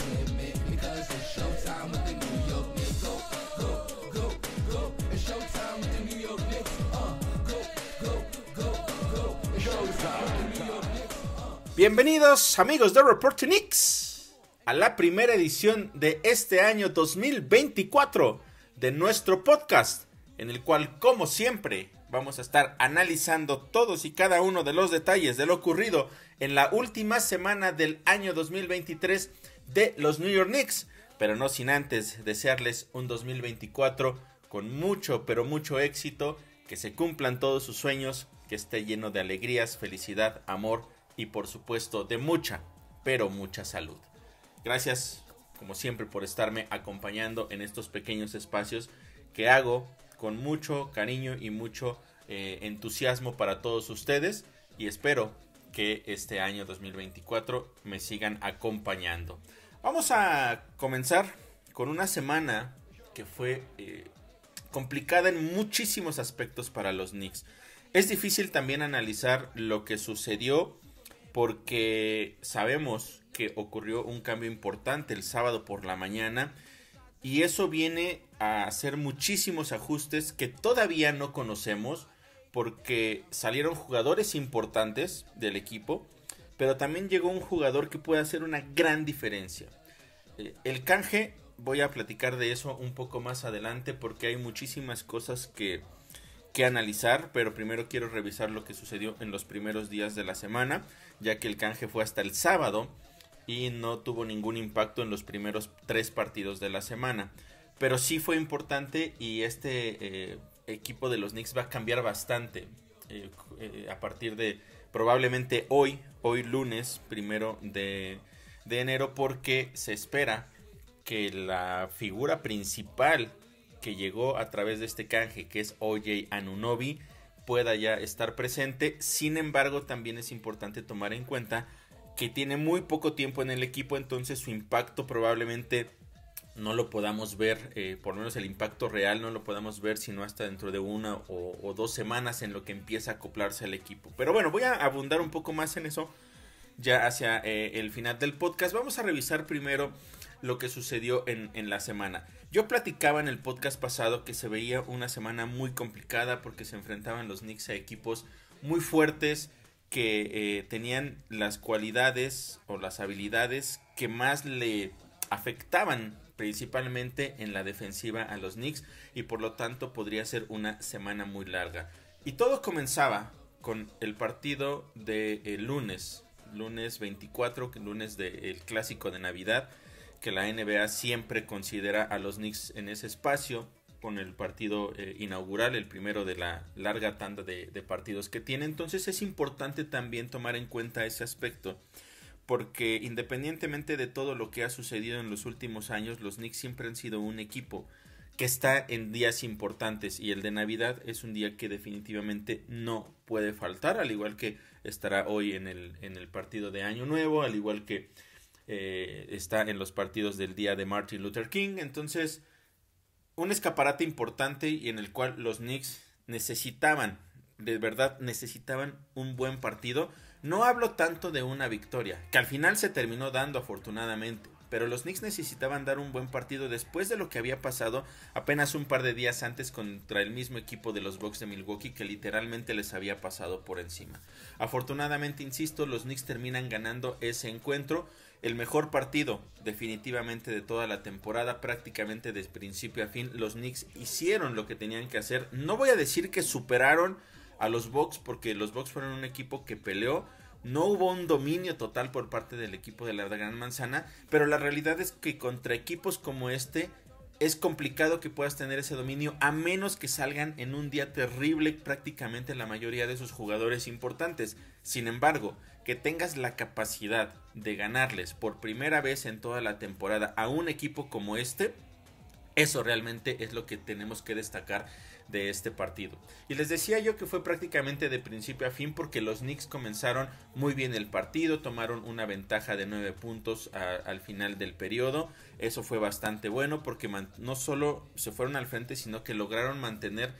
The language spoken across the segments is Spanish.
with me because it's showtime with the New York Knicks. Go, go, go, go. It's showtime with the New York Knicks. Go, go, go, go. It's showtime with the New York Knicks. Bienvenidos amigos de Reporting Knicks a la primera edición de este año 2024 de nuestro podcast, en el cual, como siempre, vamos a estar analizando todos y cada uno de los detalles de lo ocurrido en la última semana del año 2023 de los New York Knicks, pero no sin antes desearles un 2024 con mucho, pero mucho éxito, que se cumplan todos sus sueños, que esté lleno de alegrías, felicidad, amor y por supuesto de mucha, pero mucha salud. Gracias, como siempre, por estarme acompañando en estos pequeños espacios que hago con mucho cariño y mucho entusiasmo para todos ustedes, y espero que este año 2024 me sigan acompañando. Vamos a comenzar con una semana que fue complicada en muchísimos aspectos para los Knicks. Es difícil también analizar lo que sucedió porque sabemos que ocurrió un cambio importante el sábado por la mañana, y eso viene a hacer muchísimos ajustes que todavía no conocemos, porque salieron jugadores importantes del equipo, pero también llegó un jugador que puede hacer una gran diferencia. El canje, voy a platicar de eso un poco más adelante, porque hay muchísimas cosas que analizar, pero primero quiero revisar lo que sucedió en los primeros días de la semana, ya que el canje fue hasta el sábado y no tuvo ningún impacto en los primeros 3 partidos de la semana, pero sí fue importante, y este equipo de los Knicks va a cambiar bastante a partir de probablemente hoy lunes 1 de enero, porque se espera que la figura principal que llegó a través de este canje, que es OJ Anunoby, pueda ya estar presente. Sin embargo, también es importante tomar en cuenta que tiene muy poco tiempo en el equipo, entonces su impacto probablemente no lo podamos ver, por lo menos el impacto real no lo podamos ver sino hasta dentro de 1 o 2 semanas en lo que empieza a acoplarse al equipo. Pero bueno, voy a abundar un poco más en eso ya hacia el final del podcast. Vamos a revisar primero lo que sucedió en la semana. Yo platicaba en el podcast pasado que se veía una semana muy complicada porque se enfrentaban los Knicks a equipos muy fuertes que tenían las cualidades o las habilidades que más le afectaban principalmente en la defensiva a los Knicks, y por lo tanto podría ser una semana muy larga. Y todo comenzaba con el partido de lunes 24, lunes del clásico de Navidad, que la NBA siempre considera a los Knicks en ese espacio, con el partido inaugural, el primero de la larga tanda de partidos que tiene. Entonces es importante también tomar en cuenta ese aspecto, porque independientemente de todo lo que ha sucedido en los últimos años, los Knicks siempre han sido un equipo que está en días importantes, y el de Navidad es un día que definitivamente no puede faltar, al igual que estará hoy en el partido de Año Nuevo, al igual que está en los partidos del día de Martin Luther King. Entonces, un escaparate importante, y en el cual los Knicks necesitaban, de verdad necesitaban un buen partido. No hablo tanto de una victoria, que al final se terminó dando afortunadamente, pero los Knicks necesitaban dar un buen partido después de lo que había pasado apenas un par de días antes contra el mismo equipo de los Bucks de Milwaukee, que literalmente les había pasado por encima. Afortunadamente, insisto, los Knicks terminan ganando ese encuentro, el mejor partido definitivamente de toda la temporada, prácticamente de principio a fin. Los Knicks hicieron lo que tenían que hacer. No voy a decir que superaron a los Bucks, porque los Bucks fueron un equipo que peleó. No hubo un dominio total por parte del equipo de la Gran Manzana, pero la realidad es que contra equipos como este es complicado que puedas tener ese dominio, a menos que salgan en un día terrible prácticamente la mayoría de sus jugadores importantes. Sin embargo, que tengas la capacidad de ganarles por primera vez en toda la temporada a un equipo como este, eso realmente es lo que tenemos que destacar de este partido. Y les decía yo que fue prácticamente de principio a fin, porque los Knicks comenzaron muy bien el partido, tomaron una ventaja de 9 puntos al final del periodo. Eso fue bastante bueno, porque no solo se fueron al frente, sino que lograron mantener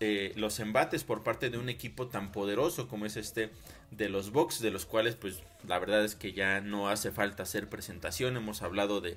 los embates por parte de un equipo tan poderoso como es este de los Bucks, de los cuales pues la verdad es que ya no hace falta hacer presentación. Hemos hablado de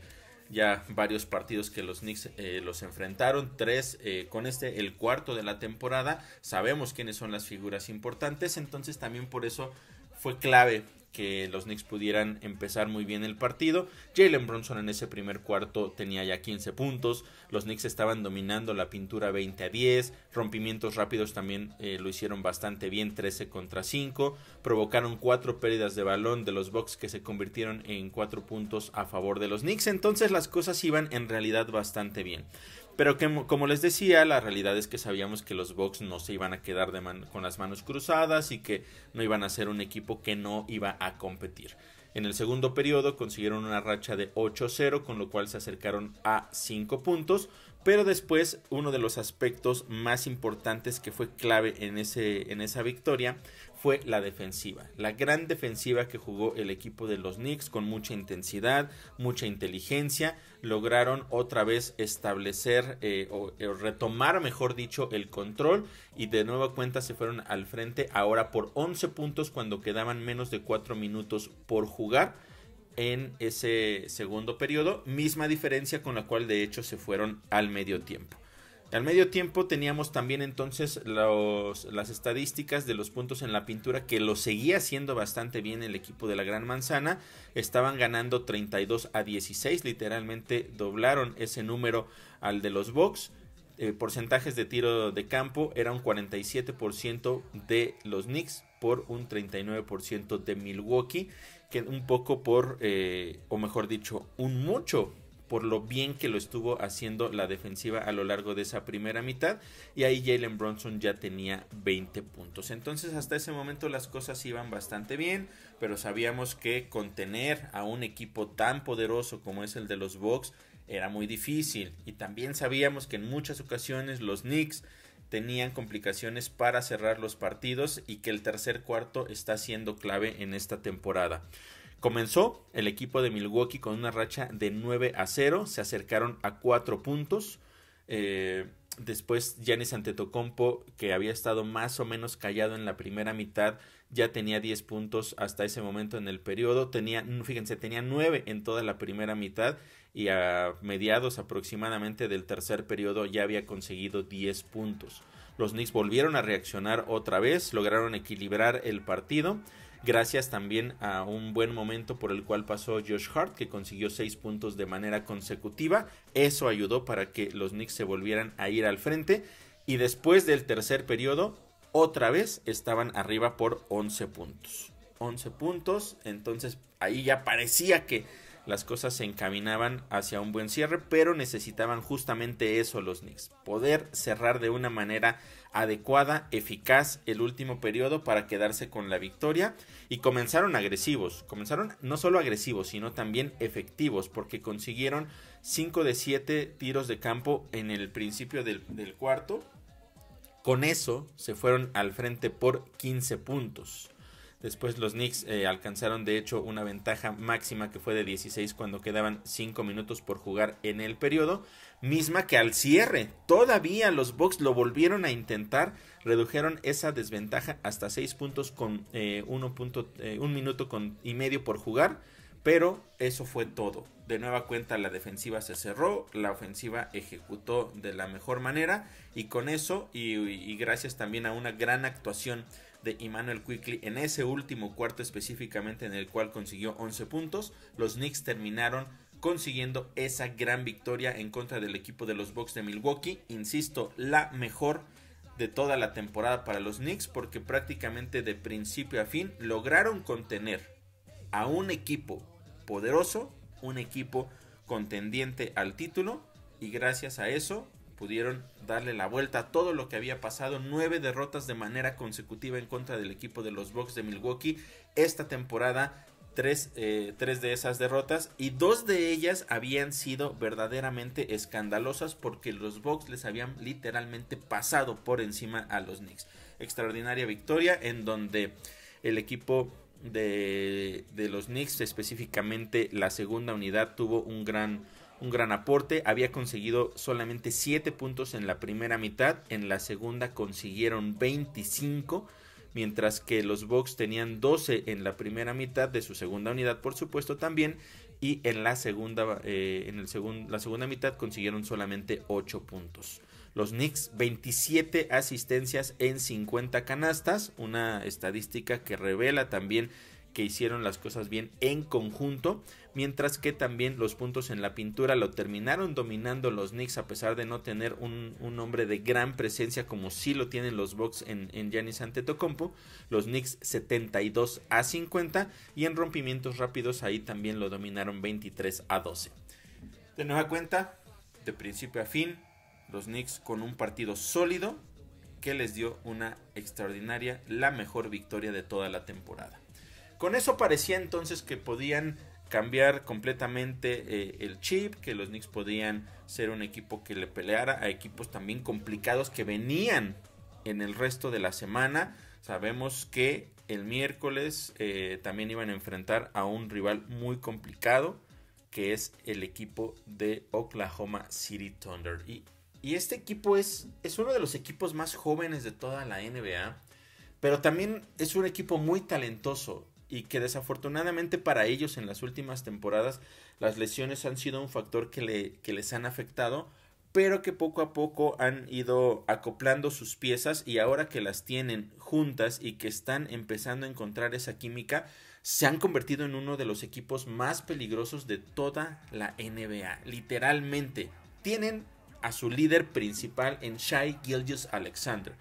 ya varios partidos que los Knicks los enfrentaron, 3 con el cuarto de la temporada. Sabemos quiénes son las figuras importantes, entonces también por eso fue clave que los Knicks pudieran empezar muy bien el partido. Jalen Brunson en ese primer cuarto tenía ya 15 puntos, los Knicks estaban dominando la pintura 20-10, rompimientos rápidos también lo hicieron bastante bien, 13 contra 5, provocaron 4 pérdidas de balón de los Bucks que se convirtieron en 4 puntos a favor de los Knicks, entonces las cosas iban en realidad bastante bien. Pero como les decía, la realidad es que sabíamos que los Bucks no se iban a quedar con las manos cruzadas y que no iban a ser un equipo que no iba a competir. En el segundo periodo consiguieron una racha de 8-0, con lo cual se acercaron a 5 puntos. Pero después uno de los aspectos más importantes que fue clave en esa victoria fue la defensiva. La gran defensiva que jugó el equipo de los Knicks con mucha intensidad, mucha inteligencia. Lograron otra vez establecer o retomar, mejor dicho, el control. Y de nueva cuenta se fueron al frente ahora por 11 puntos cuando quedaban menos de 4 minutos por jugar en ese segundo periodo, misma diferencia con la cual de hecho se fueron al medio tiempo. Al medio tiempo teníamos también entonces las estadísticas de los puntos en la pintura, que lo seguía haciendo bastante bien el equipo de la Gran Manzana. Estaban ganando 32-16, literalmente doblaron ese número al de los Bucks. Porcentajes de tiro de campo era un 47% de los Knicks por un 39% de Milwaukee, que un poco o mejor dicho, un mucho por lo bien que lo estuvo haciendo la defensiva a lo largo de esa primera mitad, y ahí Jalen Brunson ya tenía 20 puntos. Entonces hasta ese momento las cosas iban bastante bien, pero sabíamos que contener a un equipo tan poderoso como es el de los Bucks era muy difícil, y también sabíamos que en muchas ocasiones los Knicks tenían complicaciones para cerrar los partidos y que el tercer cuarto está siendo clave en esta temporada. Comenzó el equipo de Milwaukee con una racha de 9-0, se acercaron a 4 puntos. Después Giannis Antetokounmpo, que había estado más o menos callado en la primera mitad, ya tenía 10 puntos hasta ese momento en el periodo. Tenía 9 en toda la primera mitad, y a mediados aproximadamente del tercer periodo ya había conseguido 10 puntos. Los Knicks volvieron a reaccionar otra vez, lograron equilibrar el partido, gracias también a un buen momento por el cual pasó Josh Hart, que consiguió 6 puntos de manera consecutiva. Eso ayudó para que los Knicks se volvieran a ir al frente, y después del tercer periodo otra vez estaban arriba por 11 puntos. 11 puntos, entonces ahí ya parecía que las cosas se encaminaban hacia un buen cierre, pero necesitaban justamente eso los Knicks, poder cerrar de una manera adecuada, eficaz el último periodo para quedarse con la victoria. Y comenzaron agresivos, comenzaron no solo agresivos sino también efectivos, porque consiguieron 5 de 7 tiros de campo en el principio del cuarto. Con eso se fueron al frente por 15 puntos. Después los Knicks alcanzaron de hecho una ventaja máxima que fue de 16 cuando quedaban 5 minutos por jugar en el periodo, misma que al cierre todavía los Bucks lo volvieron a intentar, redujeron esa desventaja hasta 6 puntos con 1 minuto y medio por jugar, pero eso fue todo. De nueva cuenta la defensiva se cerró, la ofensiva ejecutó de la mejor manera, y con eso y gracias también a una gran actuación de Immanuel Quickley en ese último cuarto específicamente, en el cual consiguió 11 puntos, los Knicks terminaron consiguiendo esa gran victoria en contra del equipo de los Bucks de Milwaukee. Insisto, la mejor de toda la temporada para los Knicks, porque prácticamente de principio a fin lograron contener a un equipo poderoso, un equipo contendiente al título, y gracias a eso pudieron darle la vuelta a todo lo que había pasado. 9 derrotas de manera consecutiva en contra del equipo de los Bucks de Milwaukee esta temporada. 3 de esas derrotas, y 2 de ellas habían sido verdaderamente escandalosas, porque los Bucks les habían literalmente pasado por encima a los Knicks. Extraordinaria victoria en donde el equipo de los Knicks, específicamente la segunda unidad, tuvo un gran un gran aporte. Había conseguido solamente 7 puntos en la primera mitad, en la segunda consiguieron 25, mientras que los Bucks tenían 12 en la primera mitad de su segunda unidad, por supuesto también, y en la segunda la segunda mitad consiguieron solamente 8 puntos. Los Knicks 27 asistencias en 50 canastas, una estadística que revela también que hicieron las cosas bien en conjunto, mientras que también los puntos en la pintura lo terminaron dominando los Knicks, a pesar de no tener un hombre de gran presencia como sí lo tienen los Bucks en Giannis Antetokounmpo. Los Knicks 72-50, y en rompimientos rápidos ahí también lo dominaron 23-12. De nueva cuenta, de principio a fin, los Knicks con un partido sólido que les dio una extraordinaria, la mejor victoria de toda la temporada. Con eso parecía entonces que podían cambiar completamente el chip, que los Knicks podían ser un equipo que le peleara a equipos también complicados que venían en el resto de la semana. Sabemos que el miércoles también iban a enfrentar a un rival muy complicado, que es el equipo de Oklahoma City Thunder. Y este equipo es uno de los equipos más jóvenes de toda la NBA, pero también es un equipo muy talentoso, y que desafortunadamente para ellos en las últimas temporadas las lesiones han sido un factor que les han afectado, pero que poco a poco han ido acoplando sus piezas, y ahora que las tienen juntas y que están empezando a encontrar esa química, se han convertido en uno de los equipos más peligrosos de toda la NBA. Literalmente tienen a su líder principal en Shai Gilgeous-Alexander,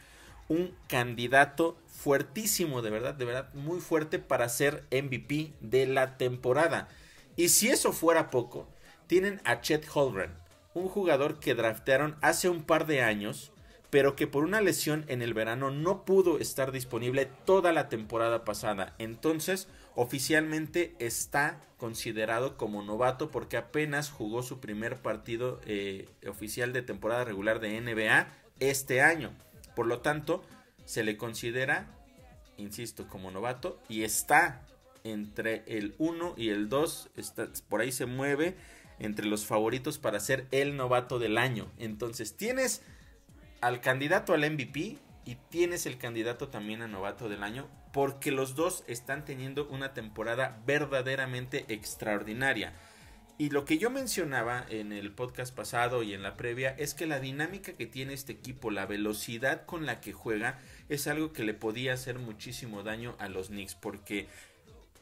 un candidato fuertísimo, de verdad muy fuerte para ser MVP de la temporada. Y si eso fuera poco, tienen a Chet Holmgren, un jugador que draftearon hace un par de años, pero que por una lesión en el verano no pudo estar disponible toda la temporada pasada. Entonces, oficialmente está considerado como novato porque apenas jugó su primer partido oficial de temporada regular de NBA este año. Por lo tanto, se le considera, insisto, como novato, y está entre el 1 y el 2, por ahí se mueve entre los favoritos para ser el novato del año. Entonces tienes al candidato al MVP y tienes el candidato también a novato del año, porque los dos están teniendo una temporada verdaderamente extraordinaria. Y lo que yo mencionaba en el podcast pasado y en la previa es que la dinámica que tiene este equipo, la velocidad con la que juega, es algo que le podía hacer muchísimo daño a los Knicks, porque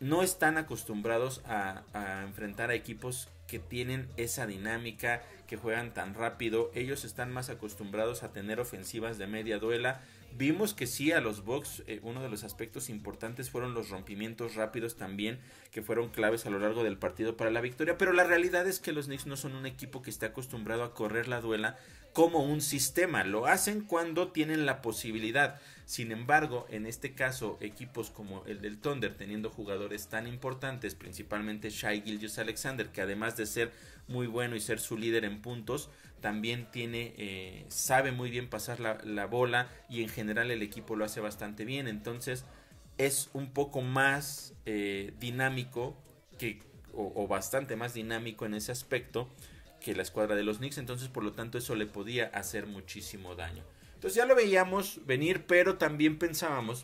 no están acostumbrados a enfrentar a equipos que tienen esa dinámica, que juegan tan rápido. Ellos están más acostumbrados a tener ofensivas de media duela. Vimos que sí, a los Bucks uno de los aspectos importantes fueron los rompimientos rápidos también, que fueron claves a lo largo del partido para la victoria, pero la realidad es que los Knicks no son un equipo que esté acostumbrado a correr la duela como un sistema. Lo hacen cuando tienen la posibilidad. Sin embargo, en este caso, equipos como el del Thunder, teniendo jugadores tan importantes, principalmente Shai Gilgeous-Alexander, que además de ser muy bueno y ser su líder en puntos, también sabe muy bien pasar la bola, y en general el equipo lo hace bastante bien. Entonces es un poco más dinámico o bastante más dinámico en ese aspecto que la escuadra de los Knicks. Entonces, por lo tanto, eso le podía hacer muchísimo daño. Entonces ya lo veíamos venir, pero también pensaba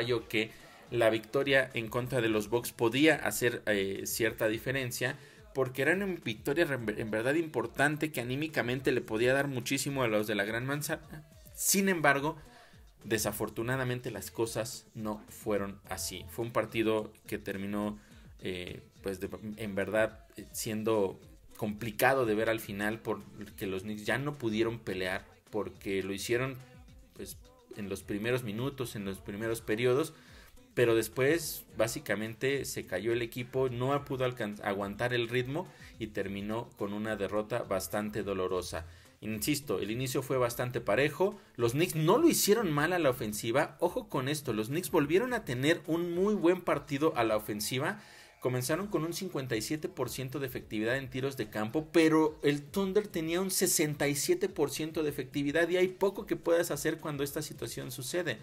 yo que la victoria en contra de los Bucks podía hacer cierta diferencia, porque era una victoria en verdad importante, que anímicamente le podía dar muchísimo a los de la Gran Manzana. Sin embargo, desafortunadamente las cosas no fueron así. Fue un partido que terminó en verdad siendo complicado de ver al final, porque los Knicks ya no pudieron pelear, porque lo hicieron pues en los primeros minutos, en los primeros periodos, pero después básicamente se cayó el equipo, no pudo aguantar el ritmo y terminó con una derrota bastante dolorosa. Insisto, el inicio fue bastante parejo, los Knicks no lo hicieron mal a la ofensiva. Ojo con esto, los Knicks volvieron a tener un muy buen partido a la ofensiva. Comenzaron con un 57% de efectividad en tiros de campo, pero el Thunder tenía un 67% de efectividad, y hay poco que puedas hacer cuando esta situación sucede.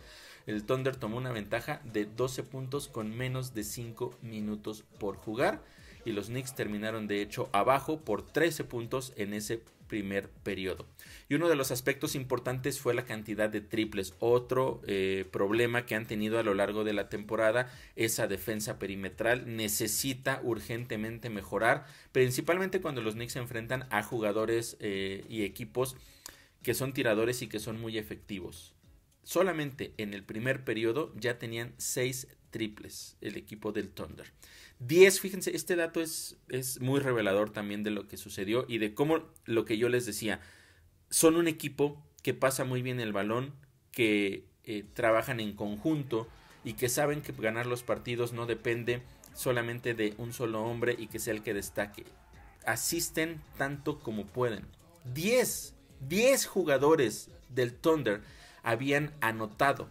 El Thunder tomó una ventaja de 12 puntos con menos de 5 minutos por jugar, y los Knicks terminaron de hecho abajo por 13 puntos en ese primer periodo. Y uno de los aspectos importantes fue la cantidad de triples. Otro problema que han tenido a lo largo de la temporada, esa defensa perimetral necesita urgentemente mejorar, principalmente cuando los Knicks se enfrentan a jugadores y equipos que son tiradores y que son muy efectivos. Solamente en el primer periodo ya tenían 6 triples el equipo del Thunder. 10, fíjense, este dato es muy revelador también de lo que sucedió y de cómo, lo que yo les decía, son un equipo que pasa muy bien el balón, que trabajan en conjunto y que saben que ganar los partidos no depende solamente de un solo hombre y que sea el que destaque. Asisten tanto como pueden. 10 jugadores del Thunder habían anotado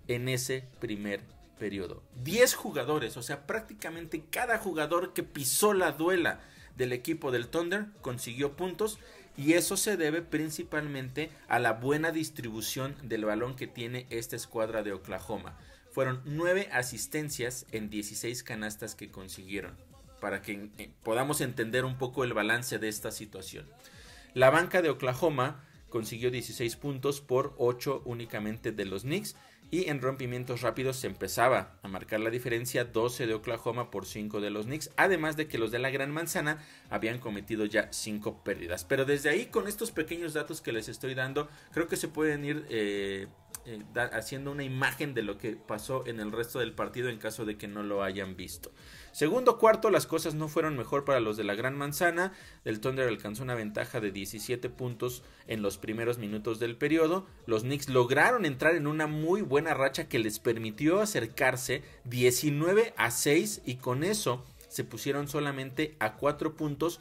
en ese primer periodo. 10 jugadores, o sea, prácticamente cada jugador que pisó la duela del equipo del Thunder consiguió puntos, y eso se debe principalmente a la buena distribución del balón que tiene esta escuadra de Oklahoma. Fueron 9 asistencias en 16 canastas que consiguieron, para que podamos entender un poco el balance de esta situación. La banca de Oklahoma consiguió 16 puntos por 8 únicamente de los Knicks, y en rompimientos rápidos se empezaba a marcar la diferencia, 12 de Oklahoma por 5 de los Knicks, además de que los de la Gran Manzana habían cometido ya 5 pérdidas. Pero desde ahí, con estos pequeños datos que les estoy dando, creo que se pueden ir haciendo una imagen de lo que pasó en el resto del partido en caso de que no lo hayan visto. Segundo cuarto, las cosas no fueron mejor para los de la Gran Manzana. El Thunder alcanzó una ventaja de 17 puntos en los primeros minutos del periodo. Los Knicks lograron entrar en una muy buena racha que les permitió acercarse 19-6, y con eso se pusieron solamente a 4 puntos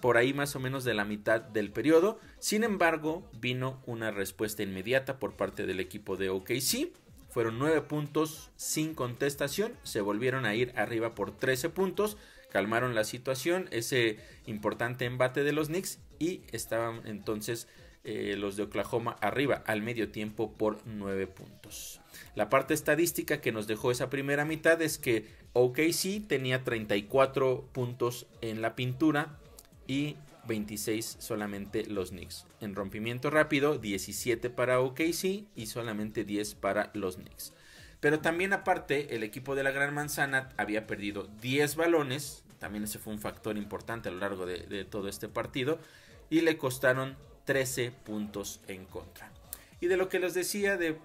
por ahí más o menos de la mitad del periodo. Sin embargo, vino una respuesta inmediata por parte del equipo de OKC. Fueron 9 puntos sin contestación, se volvieron a ir arriba por 13 puntos, calmaron la situación, ese importante embate de los Knicks, y estaban entonces los de Oklahoma arriba al medio tiempo por 9 puntos. La parte estadística que nos dejó esa primera mitad es que OKC tenía 34 puntos en la pintura y 26 solamente los Knicks. En rompimiento rápido, 17 para OKC y solamente 10 para los Knicks. Pero también aparte, el equipo de la Gran Manzana había perdido 10 balones, también ese fue un factor importante a lo largo de todo este partido, y le costaron 13 puntos en contra. Y de lo que les decía de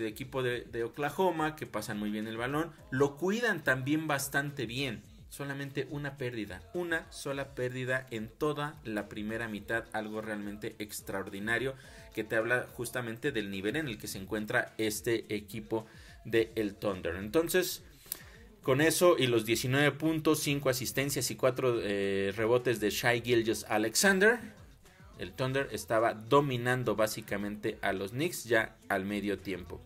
equipo de Oklahoma, que pasan muy bien el balón, lo cuidan también bastante bien. Solamente una sola pérdida en toda la primera mitad, algo realmente extraordinario que te habla justamente del nivel en el que se encuentra este equipo del Thunder. Entonces, con eso y los 19 puntos, 5 asistencias y 4 rebotes de Shai Gilgeous-Alexander, el Thunder estaba dominando básicamente a los Knicks ya al medio tiempo.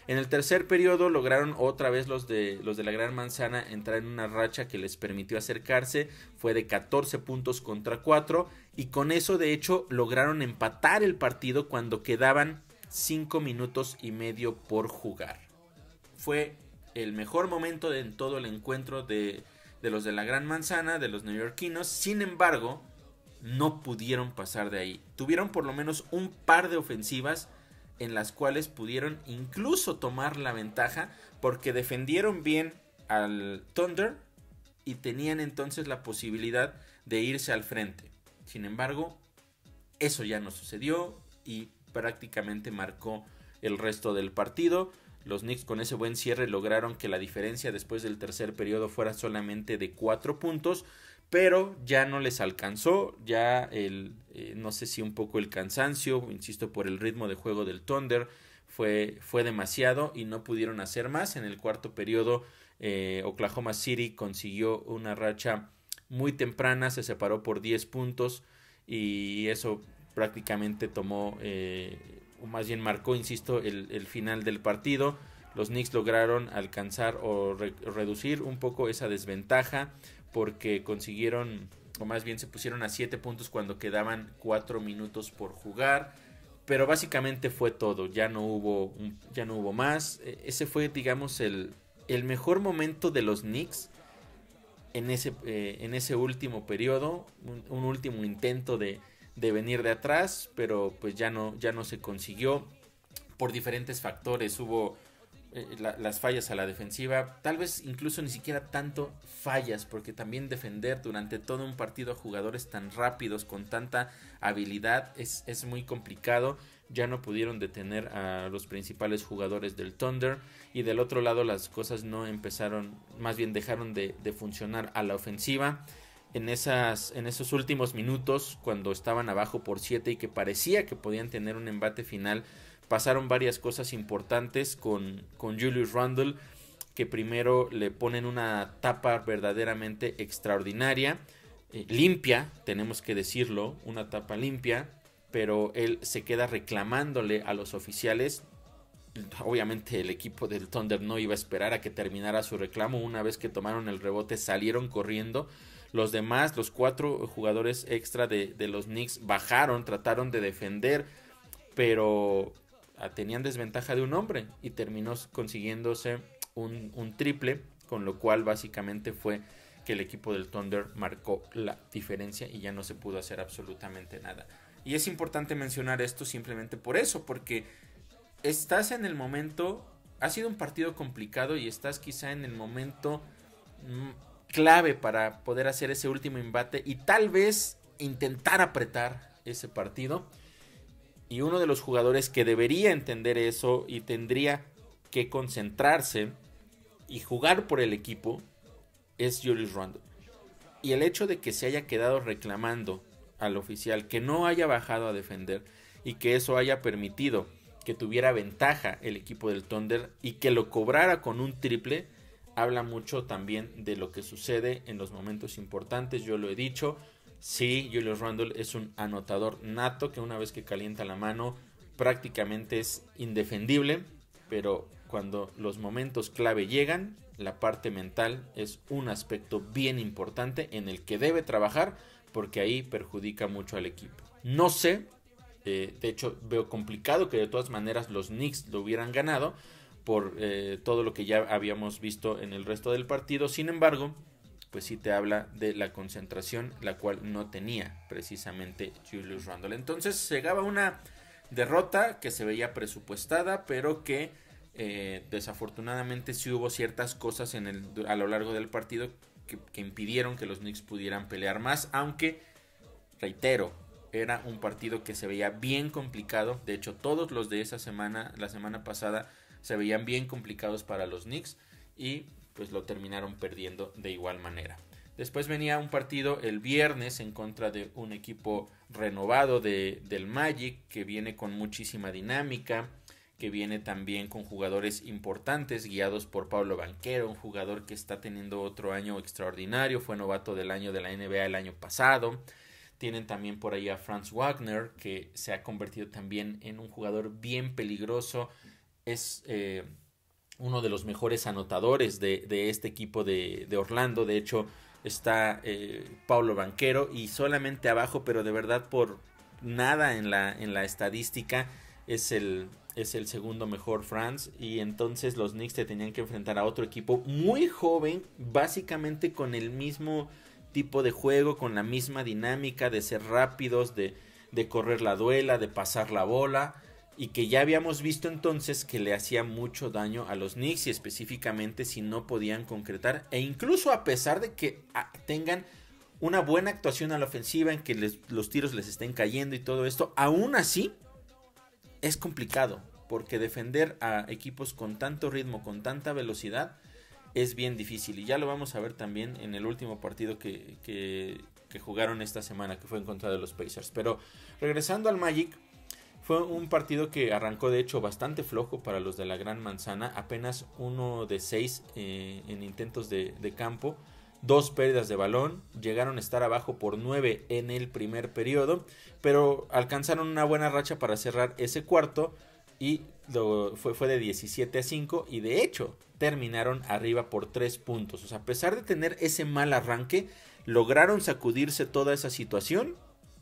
En el tercer periodo lograron otra vez los de la Gran Manzana entrar en una racha que les permitió acercarse. Fue de 14 puntos contra 4. Y con eso de hecho lograron empatar el partido cuando quedaban 5 minutos y medio por jugar. Fue el mejor momento en todo el encuentro de los de la Gran Manzana, de los neoyorquinos. Sin embargo, no pudieron pasar de ahí. Tuvieron por lo menos un par de ofensivas en las cuales pudieron incluso tomar la ventaja, porque defendieron bien al Thunder y tenían entonces la posibilidad de irse al frente. Sin embargo, eso ya no sucedió y prácticamente marcó el resto del partido. Los Knicks con ese buen cierre lograron que la diferencia después del tercer periodo fuera solamente de 4 puntos, pero ya no les alcanzó, ya no sé si un poco el cansancio, insisto, por el ritmo de juego del Thunder, fue demasiado y no pudieron hacer más. En el cuarto periodo, Oklahoma City consiguió una racha muy temprana, se separó por 10 puntos y eso prácticamente tomó, o más bien marcó, insisto, el final del partido. Los Knicks lograron alcanzar o reducir un poco esa desventaja, porque consiguieron, o más bien se pusieron a 7 puntos cuando quedaban 4 minutos por jugar. Pero básicamente fue todo, ya no hubo más. Ese fue, digamos, el mejor momento de los Knicks en ese último periodo, un último intento de venir de atrás, pero pues ya no se consiguió por diferentes factores. Hubo las fallas a la defensiva, tal vez incluso ni siquiera tanto fallas, porque también defender durante todo un partido a jugadores tan rápidos, con tanta habilidad, es muy complicado. Ya no pudieron detener a los principales jugadores del Thunder, y del otro lado las cosas no empezaron, más bien dejaron de funcionar a la ofensiva. En esos últimos minutos, cuando estaban abajo por 7 y que parecía que podían tener un embate final, pasaron varias cosas importantes con Julius Randle, que primero le ponen una tapa verdaderamente extraordinaria, limpia, tenemos que decirlo, una tapa limpia, pero él se queda reclamándole a los oficiales. Obviamente el equipo del Thunder no iba a esperar a que terminara su reclamo. Una vez que tomaron el rebote, salieron corriendo. Los demás, los 4 jugadores extra de los Knicks bajaron, trataron de defender, pero tenían desventaja de un hombre y terminó consiguiéndose un triple, con lo cual básicamente fue que el equipo del Thunder marcó la diferencia y ya no se pudo hacer absolutamente nada. Y es importante mencionar esto simplemente por eso, porque estás en el momento, ha sido un partido complicado y estás quizá en el momento clave para poder hacer ese último embate y tal vez intentar apretar ese partido. Y uno de los jugadores que debería entender eso y tendría que concentrarse y jugar por el equipo es Julius Randle. Y el hecho de que se haya quedado reclamando al oficial, que no haya bajado a defender y que eso haya permitido que tuviera ventaja el equipo del Thunder y que lo cobrara con un triple, habla mucho también de lo que sucede en los momentos importantes. Yo lo he dicho, sí, Julius Randle es un anotador nato que una vez que calienta la mano prácticamente es indefendible, pero cuando los momentos clave llegan, la parte mental es un aspecto bien importante en el que debe trabajar, porque ahí perjudica mucho al equipo. No sé, de hecho veo complicado que de todas maneras los Knicks lo hubieran ganado por todo lo que ya habíamos visto en el resto del partido. Sin embargo, pues sí te habla de la concentración, la cual no tenía precisamente Julius Randle. Entonces llegaba una derrota que se veía presupuestada, pero que desafortunadamente sí hubo ciertas cosas a lo largo del partido que impidieron que los Knicks pudieran pelear más, aunque, reitero, era un partido que se veía bien complicado. De hecho, todos los de esa semana, la semana pasada, se veían bien complicados para los Knicks y pues lo terminaron perdiendo de igual manera. Después venía un partido el viernes en contra de un equipo renovado del Magic, que viene con muchísima dinámica, que viene también con jugadores importantes guiados por Paolo Banchero, un jugador que está teniendo otro año extraordinario, fue novato del año de la NBA el año pasado. Tienen también por ahí a Franz Wagner, que se ha convertido también en un jugador bien peligroso. Es uno de los mejores anotadores de este equipo de Orlando. De hecho, está Paolo Banchero y solamente abajo, pero de verdad por nada en la estadística, es el segundo mejor Franz. Y entonces los Knicks te tenían que enfrentar a otro equipo muy joven, básicamente con el mismo tipo de juego, con la misma dinámica de ser rápidos, de correr la duela, de pasar la bola, y que ya habíamos visto entonces que le hacía mucho daño a los Knicks, y específicamente si no podían concretar, e incluso a pesar de que tengan una buena actuación a la ofensiva, en que los tiros les estén cayendo y todo esto, aún así es complicado, porque defender a equipos con tanto ritmo, con tanta velocidad, es bien difícil. Y ya lo vamos a ver también en el último partido que jugaron esta semana, que fue en contra de los Pacers. Pero regresando al Magic, fue un partido que arrancó de hecho bastante flojo para los de la Gran Manzana. Apenas 1 de 6 en intentos de campo, 2 pérdidas de balón. Llegaron a estar abajo por 9 en el primer periodo, pero alcanzaron una buena racha para cerrar ese cuarto, y fue de 17-5, y de hecho terminaron arriba por 3 puntos. O sea, a pesar de tener ese mal arranque, lograron sacudirse toda esa situación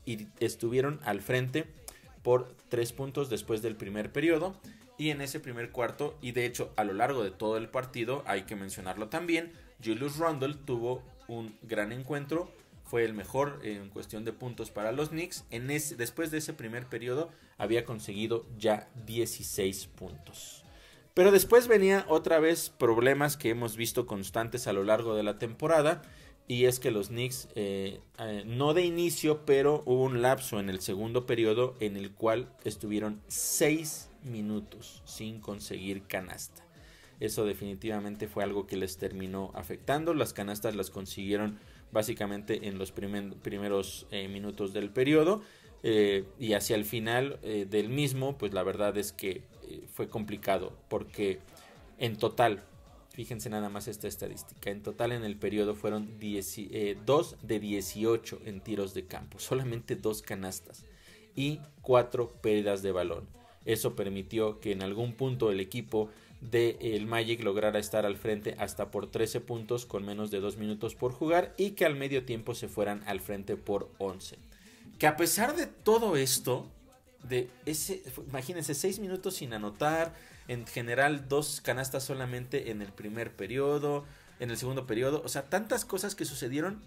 y estuvieron al frente por 3 puntos después del primer periodo. Y en ese primer cuarto, y de hecho a lo largo de todo el partido, hay que mencionarlo también, Julius Randle tuvo un gran encuentro. Fue el mejor en cuestión de puntos para los Knicks. Después de ese primer periodo había conseguido ya 16 puntos. Pero después venía otra vez problemas que hemos visto constantes a lo largo de la temporada. Y es que los Knicks, no de inicio, pero hubo un lapso en el segundo periodo en el cual estuvieron 6 minutos sin conseguir canasta. Eso definitivamente fue algo que les terminó afectando. Las canastas las consiguieron básicamente en los primeros minutos del periodo. Y hacia el final del mismo, pues la verdad es que fue complicado. Porque en total, fíjense nada más esta estadística, en total en el periodo fueron 2 de 18 en tiros de campo. Solamente 2 canastas y 4 pérdidas de balón. Eso permitió que en algún punto el equipo del Magic lograra estar al frente hasta por 13 puntos con menos de 2 minutos por jugar y que al medio tiempo se fueran al frente por 11. Que a pesar de todo esto, imagínense 6 minutos sin anotar, en general 2 canastas solamente en el primer periodo, en el segundo periodo, o sea, tantas cosas que sucedieron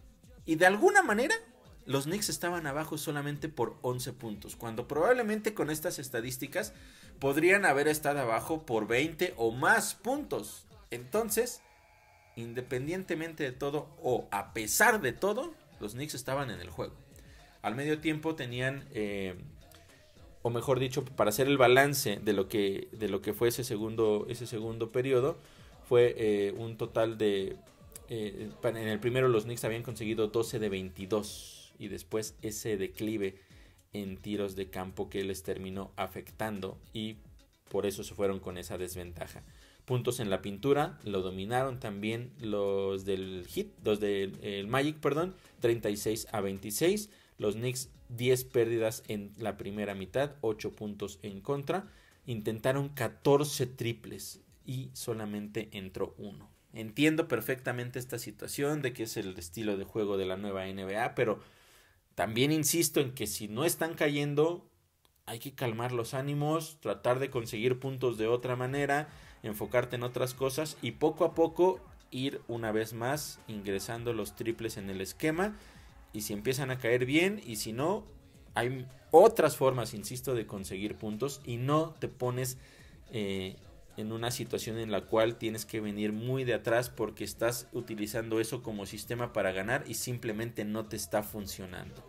y de alguna manera los Knicks estaban abajo solamente por 11 puntos, cuando probablemente con estas estadísticas podrían haber estado abajo por 20 o más puntos. Entonces, independientemente de todo o a pesar de todo, los Knicks estaban en el juego. Al medio tiempo tenían, o mejor dicho, para hacer el balance de lo que fue ese segundo periodo, fue un total de, en el primero los Knicks habían conseguido 12 de 22 y después ese declive en tiros de campo que les terminó afectando y por eso se fueron con esa desventaja. Puntos en la pintura lo dominaron también los del Magic, 36 a 26. Los Knicks 10 pérdidas en la primera mitad, 8 puntos en contra. Intentaron 14 triples y solamente entró 1. Entiendo perfectamente esta situación de que es el estilo de juego de la nueva NBA, pero también insisto en que si no están cayendo, hay que calmar los ánimos, tratar de conseguir puntos de otra manera, enfocarte en otras cosas y poco a poco ir una vez más ingresando los triples en el esquema. Y si empiezan a caer bien, y si no, hay otras formas, insisto, de conseguir puntos y no te pones en una situación en la cual tienes que venir muy de atrás porque estás utilizando eso como sistema para ganar y simplemente no te está funcionando.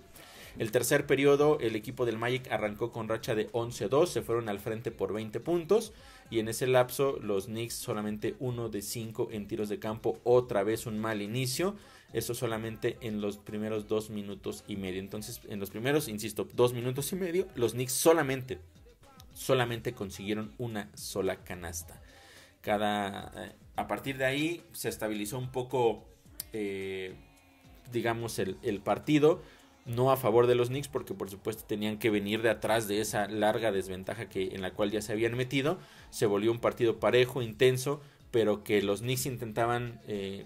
El tercer periodo, el equipo del Magic arrancó con racha de 11-2, se fueron al frente por 20 puntos y en ese lapso los Knicks solamente 1 de 5 en tiros de campo, otra vez un mal inicio, eso solamente en los primeros 2 minutos y medio. Entonces en los primeros, insisto, 2 minutos y medio, los Knicks solamente consiguieron una sola canasta. A partir de ahí se estabilizó un poco, digamos, el partido. No a favor de los Knicks porque por supuesto tenían que venir de atrás de esa larga desventaja en la cual ya se habían metido. Se volvió un partido parejo, intenso, pero que los Knicks intentaban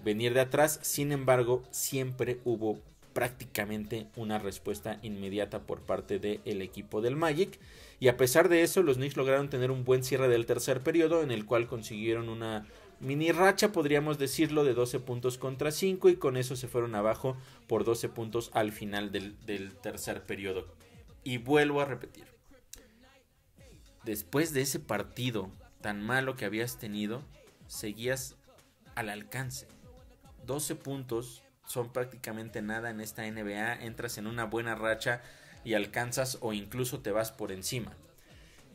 venir de atrás. Sin embargo, siempre hubo prácticamente una respuesta inmediata por parte del equipo del Magic. Y a pesar de eso, los Knicks lograron tener un buen cierre del tercer periodo en el cual consiguieron una mini racha, podríamos decirlo, de 12 puntos contra 5 y con eso se fueron abajo por 12 puntos al final del tercer periodo. Y vuelvo a repetir, después de ese partido tan malo que habías tenido, seguías al alcance. 12 puntos son prácticamente nada en esta NBA, entras en una buena racha y alcanzas o incluso te vas por encima.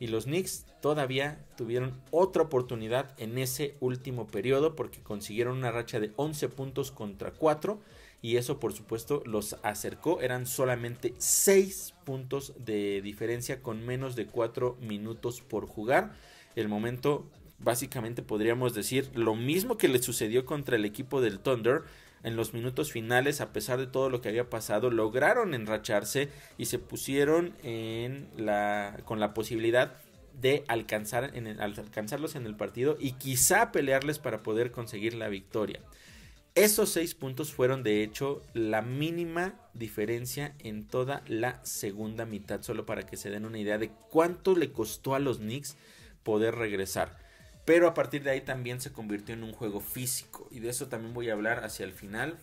Y los Knicks todavía tuvieron otra oportunidad en ese último periodo porque consiguieron una racha de 11 puntos contra 4 y eso por supuesto los acercó. Eran solamente 6 puntos de diferencia con menos de 4 minutos por jugar. El momento, básicamente podríamos decir lo mismo que le sucedió contra el equipo del Thunder. En los minutos finales, a pesar de todo lo que había pasado, lograron enracharse y se pusieron con la posibilidad de alcanzarlos en el partido y quizá pelearles para poder conseguir la victoria. Esos 6 puntos fueron de hecho la mínima diferencia en toda la segunda mitad, solo para que se den una idea de cuánto le costó a los Knicks poder regresar. pero a partir de ahí también se convirtió en un juego físico, y de eso también voy a hablar hacia el final.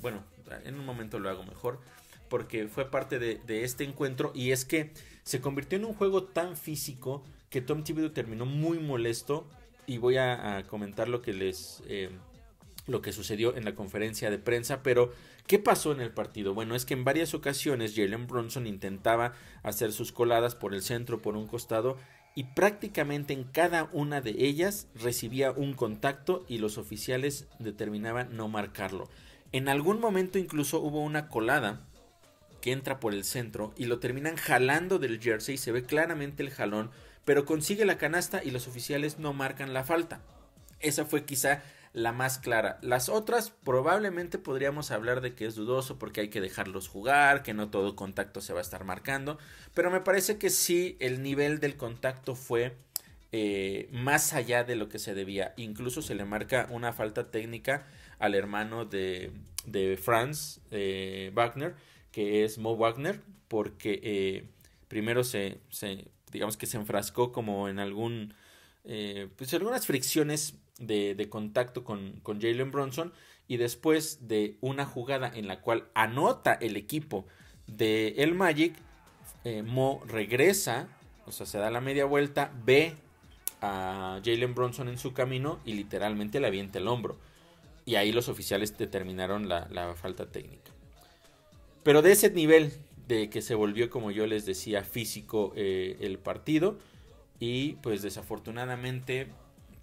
Bueno, en un momento lo hago mejor, porque fue parte de este encuentro, y es que se convirtió en un juego tan físico que Tom Thibodeau terminó muy molesto, y voy a comentar lo que lo que sucedió en la conferencia de prensa. Pero ¿qué pasó en el partido? Bueno, es que en varias ocasiones Jalen Brunson intentaba hacer sus coladas por el centro, por un costado, y prácticamente en cada una de ellas recibía un contacto y los oficiales determinaban no marcarlo. En algún momento incluso hubo una colada que entra por el centro y lo terminan jalando del jersey, se ve claramente el jalón, pero consigue la canasta y los oficiales no marcan la falta. Esa fue quizá la más clara. Las otras probablemente podríamos hablar de que es dudoso porque hay que dejarlos jugar, que no todo contacto se va a estar marcando, pero me parece que sí el nivel del contacto fue más allá de lo que se debía. Incluso se le marca una falta técnica al hermano de Franz Wagner, que es Mo Wagner, porque primero digamos que se enfrascó como en pues algunas fricciones de contacto con Jalen Brunson, y después de una jugada en la cual anota el equipo de el Magic, Mo regresa, o sea, se da la media vuelta, ve a Jalen Brunson en su camino y literalmente le avienta el hombro, y ahí los oficiales determinaron la falta técnica. Pero de ese nivel de que se volvió, como yo les decía, físico el partido, y pues desafortunadamente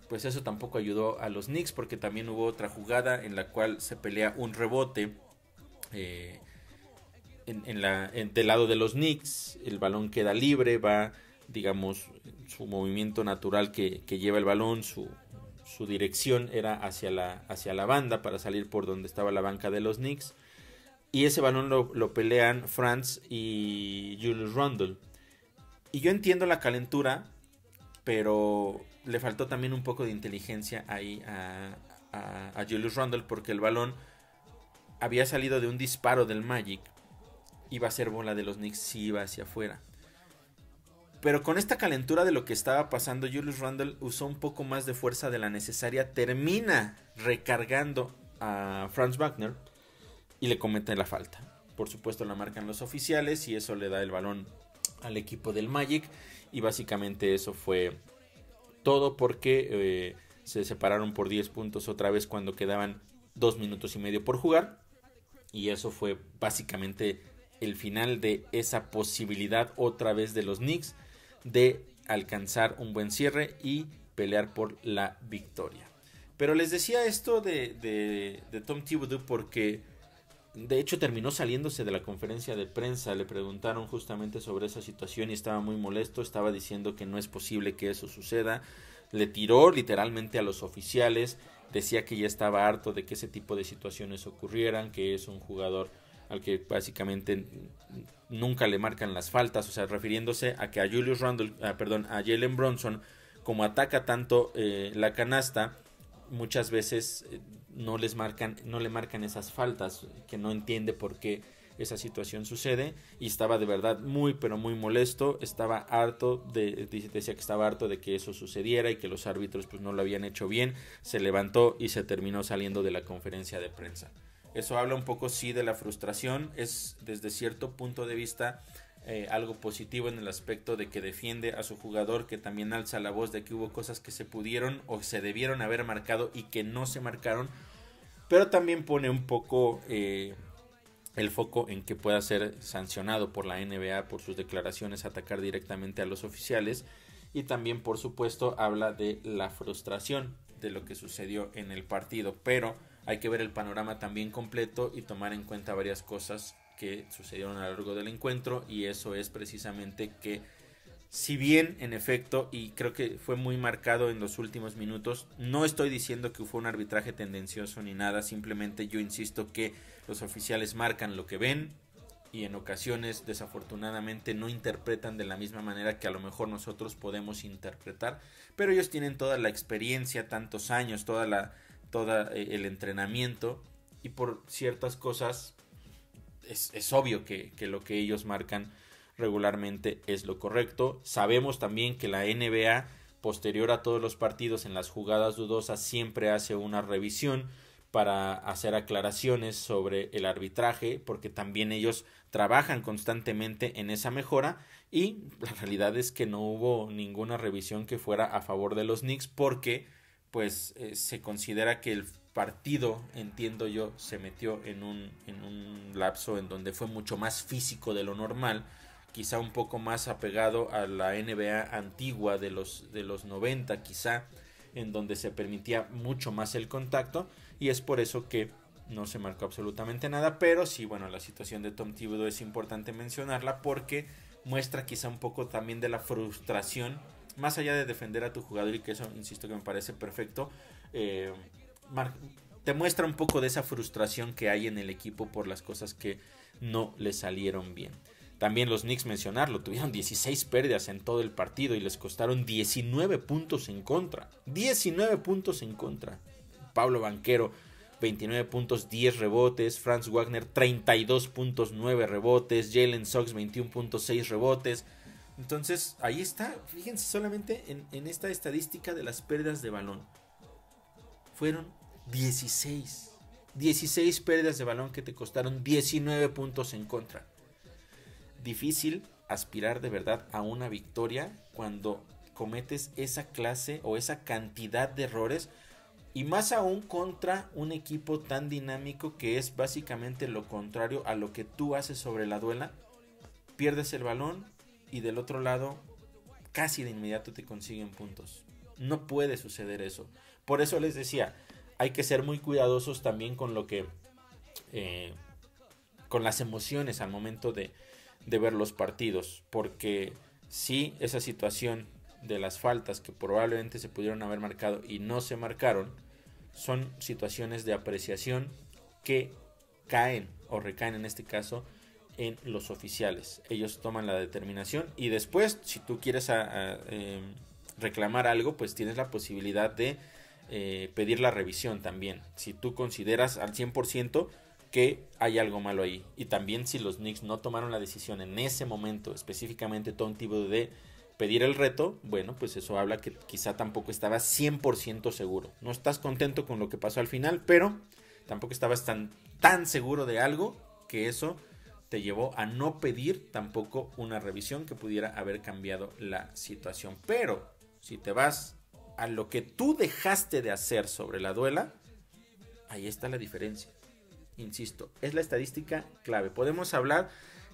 pues eso tampoco ayudó a los Knicks, porque también hubo otra jugada en la cual se pelea un rebote del lado de los Knicks, el balón queda libre, va, digamos, su movimiento natural que lleva el balón, su dirección era hacia la banda para salir por donde estaba la banca de los Knicks, y ese balón lo pelean Franz y Julius Randle, y yo entiendo la calentura, pero le faltó también un poco de inteligencia ahí a Julius Randle, porque el balón había salido de un disparo del Magic, iba a ser bola de los Knicks si iba hacia afuera. Pero con esta calentura de lo que estaba pasando, Julius Randle usó un poco más de fuerza de la necesaria, termina recargando a Franz Wagner y le comete la falta. Por supuesto la marcan los oficiales y eso le da el balón al equipo del Magic, y básicamente eso fue todo, porque se separaron por 10 puntos otra vez cuando quedaban 2 minutos y medio por jugar, y eso fue básicamente el final de esa posibilidad otra vez de los Knicks de alcanzar un buen cierre y pelear por la victoria. Pero les decía esto de Tom Thibodeau porque de hecho terminó saliéndose de la conferencia de prensa. Le preguntaron justamente sobre esa situación y estaba muy molesto, estaba diciendo que no es posible que eso suceda, le tiró literalmente a los oficiales, decía que ya estaba harto de que ese tipo de situaciones ocurrieran, que es un jugador al que básicamente nunca le marcan las faltas, o sea, refiriéndose a que a Julius Randle, a Jalen Brunson, como ataca tanto la canasta, muchas veces no le marcan esas faltas, que no entiende por qué esa situación sucede, y estaba de verdad muy pero muy molesto, estaba harto decía que estaba harto de que eso sucediera y que los árbitros pues no lo habían hecho bien. Se levantó y se terminó saliendo de la conferencia de prensa. Eso habla un poco sí de la frustración, es desde cierto punto de vista algo positivo en el aspecto de que defiende a su jugador, que también alza la voz de que hubo cosas que se pudieron o se debieron haber marcado y que no se marcaron, pero también pone un poco el foco en que pueda ser sancionado por la NBA por sus declaraciones, atacar directamente a los oficiales, y también por supuesto habla de la frustración de lo que sucedió en el partido, pero hay que ver el panorama también completo y tomar en cuenta varias cosas que sucedieron a lo largo del encuentro, y eso es precisamente que si bien en efecto, y creo que fue muy marcado en los últimos minutos, no estoy diciendo que fue un arbitraje tendencioso ni nada, simplemente yo insisto que los oficiales marcan lo que ven y en ocasiones desafortunadamente no interpretan de la misma manera que a lo mejor nosotros podemos interpretar, pero ellos tienen toda la experiencia, tantos años, toda el entrenamiento, y por ciertas cosas es obvio que lo que ellos marcan regularmente es lo correcto. Sabemos también que la NBA posterior a todos los partidos en las jugadas dudosas siempre hace una revisión para hacer aclaraciones sobre el arbitraje, porque también ellos trabajan constantemente en esa mejora, y la realidad es que no hubo ninguna revisión que fuera a favor de los Knicks, porque pues se considera que el partido, entiendo yo, se metió en un lapso en donde fue mucho más físico de lo normal, quizá un poco más apegado a la NBA antigua de los 90, quizá, en donde se permitía mucho más el contacto, y es por eso que no se marcó absolutamente nada. Pero sí, bueno, la situación de Tom Thibodeau es importante mencionarla porque muestra quizá un poco también de la frustración, más allá de defender a tu jugador, y que eso, insisto, que me parece perfecto, te muestra un poco de esa frustración que hay en el equipo por las cosas que no le salieron bien. También los Knicks, mencionarlo, tuvieron 16 pérdidas en todo el partido y les costaron 19 puntos en contra. 19 puntos en contra. Pablo Banchero, 29 puntos, 10 rebotes. Franz Wagner, 32 puntos, 9 rebotes. Jalen Suggs, 21.6 rebotes. Entonces, ahí está. Fíjense solamente en esta estadística de las pérdidas de balón. Fueron 16. 16 pérdidas de balón que te costaron 19 puntos en contra. Difícil aspirar de verdad a una victoria cuando cometes esa clase o esa cantidad de errores, y más aún contra un equipo tan dinámico que es básicamente lo contrario a lo que tú haces sobre la duela. Pierdes el balón y del otro lado casi de inmediato te consiguen puntos. No puede suceder eso. Por eso les decía, hay que ser muy cuidadosos también con lo que con las emociones al momento de ver los partidos, porque si esa situación de las faltas que probablemente se pudieron haber marcado y no se marcaron, son situaciones de apreciación que caen o recaen en este caso en los oficiales. Ellos toman la determinación y después, si tú quieres reclamar algo, pues tienes la posibilidad de pedir la revisión también, si tú consideras al 100% que hay algo malo ahí. Y también si los Knicks no tomaron la decisión en ese momento, específicamente Tom Thibodeau, de pedir el reto, bueno, pues eso habla que quizá tampoco estabas 100% seguro. No estás contento con lo que pasó al final, pero tampoco estabas tan seguro de algo que eso te llevó a no pedir tampoco una revisión que pudiera haber cambiado la situación. Pero si te vas a lo que tú dejaste de hacer sobre la duela, ahí está la diferencia. Insisto, es la estadística clave. Podemos hablar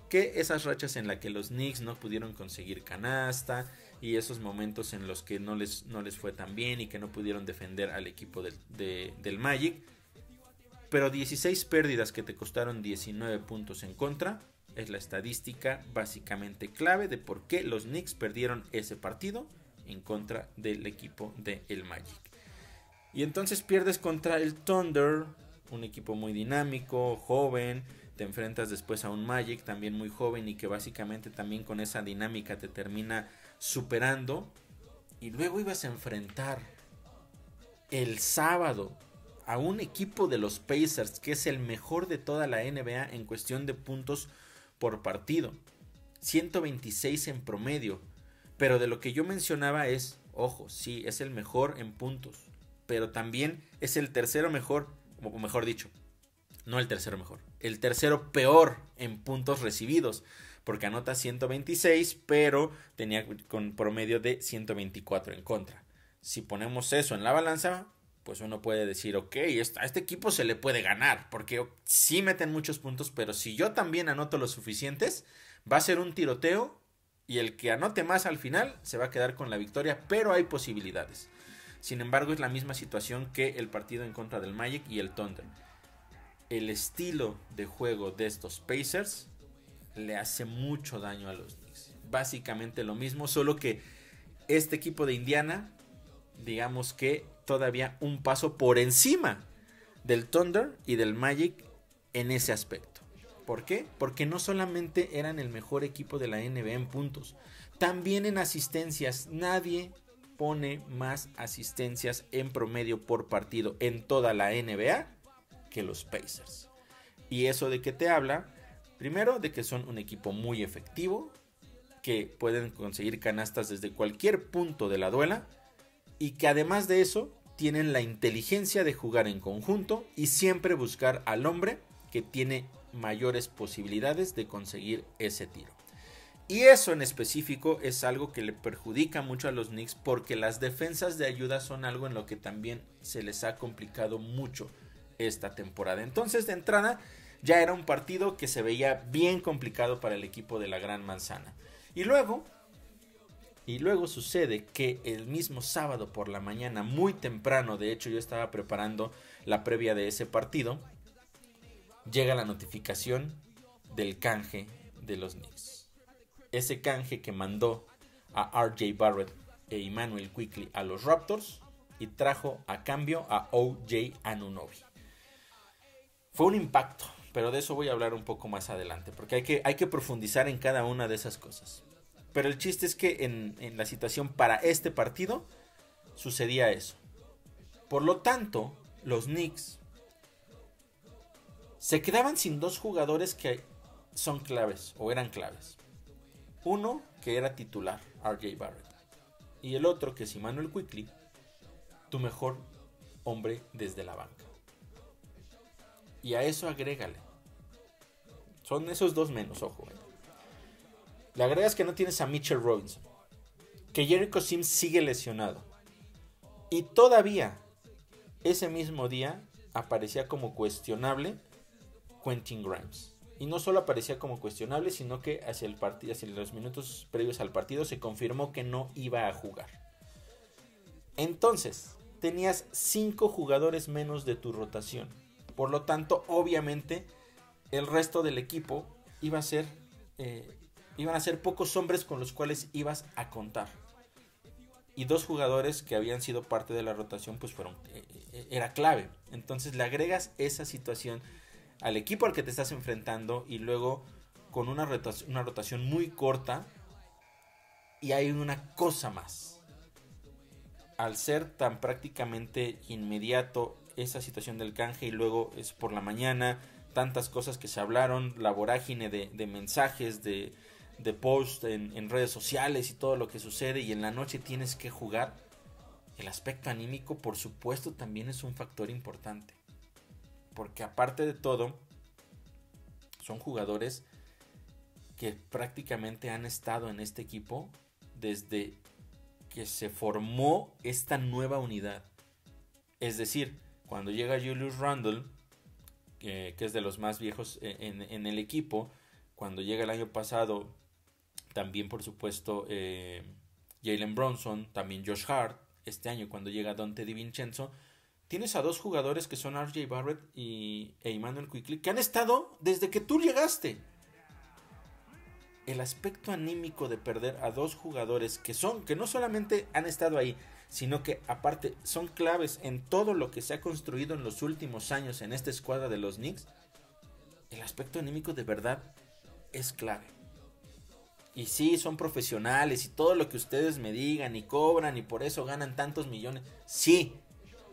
que esas rachas en las que los Knicks no pudieron conseguir canasta y esos momentos en los que no les fue tan bien y que no pudieron defender al equipo del Magic, pero 16 pérdidas que te costaron 19 puntos en contra es la estadística básicamente clave de por qué los Knicks perdieron ese partido en contra del equipo del Magic. Y entonces pierdes contra el Thunder, un equipo muy dinámico, joven. Te enfrentas después a un Magic también muy joven y que básicamente también con esa dinámica te termina superando. Y luego ibas a enfrentar el sábado a un equipo de los Pacers que es el mejor de toda la NBA en cuestión de puntos por partido. 126 en promedio. Pero de lo que yo mencionaba es, ojo, sí, es el mejor en puntos, pero también es el tercero mejor, o mejor dicho, no el tercero mejor, el tercero peor en puntos recibidos, porque anota 126, pero tenía con promedio de 124 en contra. Si ponemos eso en la balanza, pues uno puede decir, ok, a este equipo se le puede ganar, porque sí meten muchos puntos, pero si yo también anoto los suficientes, va a ser un tiroteo y el que anote más al final se va a quedar con la victoria, pero hay posibilidades. Sin embargo, es la misma situación que el partido en contra del Magic y el Thunder. El estilo de juego de estos Pacers le hace mucho daño a los Knicks. Básicamente lo mismo, solo que este equipo de Indiana, digamos que todavía un paso por encima del Thunder y del Magic en ese aspecto. ¿Por qué? Porque no solamente eran el mejor equipo de la NBA en puntos, también en asistencias. Nadie pone más asistencias en promedio por partido en toda la NBA que los Pacers. ¿Y eso de qué te habla? Primero, de que son un equipo muy efectivo, que pueden conseguir canastas desde cualquier punto de la duela y que además de eso tienen la inteligencia de jugar en conjunto y siempre buscar al hombre que tiene mayores posibilidades de conseguir ese tiro. Y eso en específico es algo que le perjudica mucho a los Knicks porque las defensas de ayuda son algo en lo que también se les ha complicado mucho esta temporada. Entonces, de entrada, ya era un partido que se veía bien complicado para el equipo de la Gran Manzana. Y luego sucede que el mismo sábado por la mañana, muy temprano, de hecho yo estaba preparando la previa de ese partido, llega la notificación del canje de los Knicks. Ese canje que mandó a RJ Barrett e Immanuel Quickley a los Raptors y trajo a cambio a OJ Anunoby. Fue un impacto, pero de eso voy a hablar un poco más adelante, porque hay que profundizar en cada una de esas cosas. Pero el chiste es que en la situación para este partido sucedía eso. Por lo tanto, los Knicks se quedaban sin dos jugadores que son claves o eran claves. Uno que era titular, RJ Barrett, y el otro que es Immanuel Quickley, tu mejor hombre desde la banca. Y a eso agrégale. Son esos dos menos, ojo. Le agregas que no tienes a Mitchell Robinson, que Jericho Sims sigue lesionado. Y todavía, ese mismo día, aparecía como cuestionable Quentin Grimes. Y no solo aparecía como cuestionable, sino que hacia los minutos previos al partido se confirmó que no iba a jugar. Entonces, tenías 5 jugadores menos de tu rotación. Por lo tanto, obviamente, el resto del equipo iban a ser pocos hombres con los cuales ibas a contar. Y 2 jugadores que habían sido parte de la rotación, pues era clave. Entonces le agregas esa situación al equipo al que te estás enfrentando y luego con una rotación muy corta. Y hay una cosa más. Al ser tan prácticamente inmediato esa situación del canje y luego es por la mañana, tantas cosas que se hablaron, la vorágine de mensajes, de post en redes sociales y todo lo que sucede, y en la noche tienes que jugar, el aspecto anímico por supuesto también es un factor importante, porque aparte de todo son jugadores que prácticamente han estado en este equipo desde que se formó esta nueva unidad. Es decir, cuando llega Julius Randle, que es de los más viejos en el equipo, cuando llega el año pasado también por supuesto Jalen Brunson, también Josh Hart, este año cuando llega Donte DiVincenzo, tienes a 2 jugadores que son RJ Barrett e Immanuel Quickley, que han estado desde que tú llegaste. El aspecto anímico de perder a 2 jugadores que no solamente han estado ahí, sino que aparte son claves en todo lo que se ha construido en los últimos años en esta escuadra de los Knicks, el aspecto anímico de verdad es clave. Y sí, son profesionales y todo lo que ustedes me digan y cobran y por eso ganan tantos millones. Sí,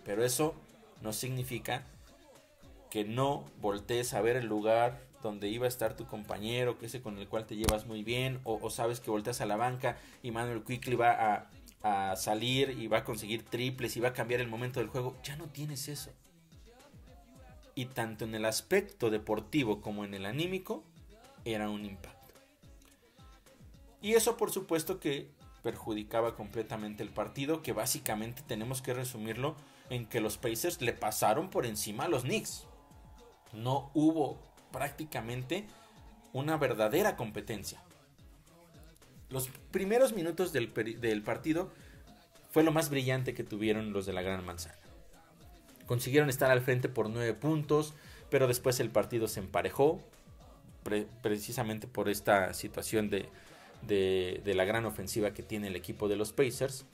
pero eso no significa que no voltees a ver el lugar donde iba a estar tu compañero, que ese con el cual te llevas muy bien, o sabes que volteas a la banca y Immanuel Quickley va a salir y va a conseguir triples y va a cambiar el momento del juego. Ya no tienes eso. Y tanto en el aspecto deportivo como en el anímico era un impacto. Y eso por supuesto que perjudicaba completamente el partido, que básicamente tenemos que resumirlo en que los Pacers le pasaron por encima a los Knicks. No hubo prácticamente una verdadera competencia. Los primeros minutos del partido fue lo más brillante que tuvieron los de la Gran Manzana. Consiguieron estar al frente por 9 puntos, pero después el partido se emparejó, precisamente por esta situación de la gran ofensiva que tiene el equipo de los Pacers,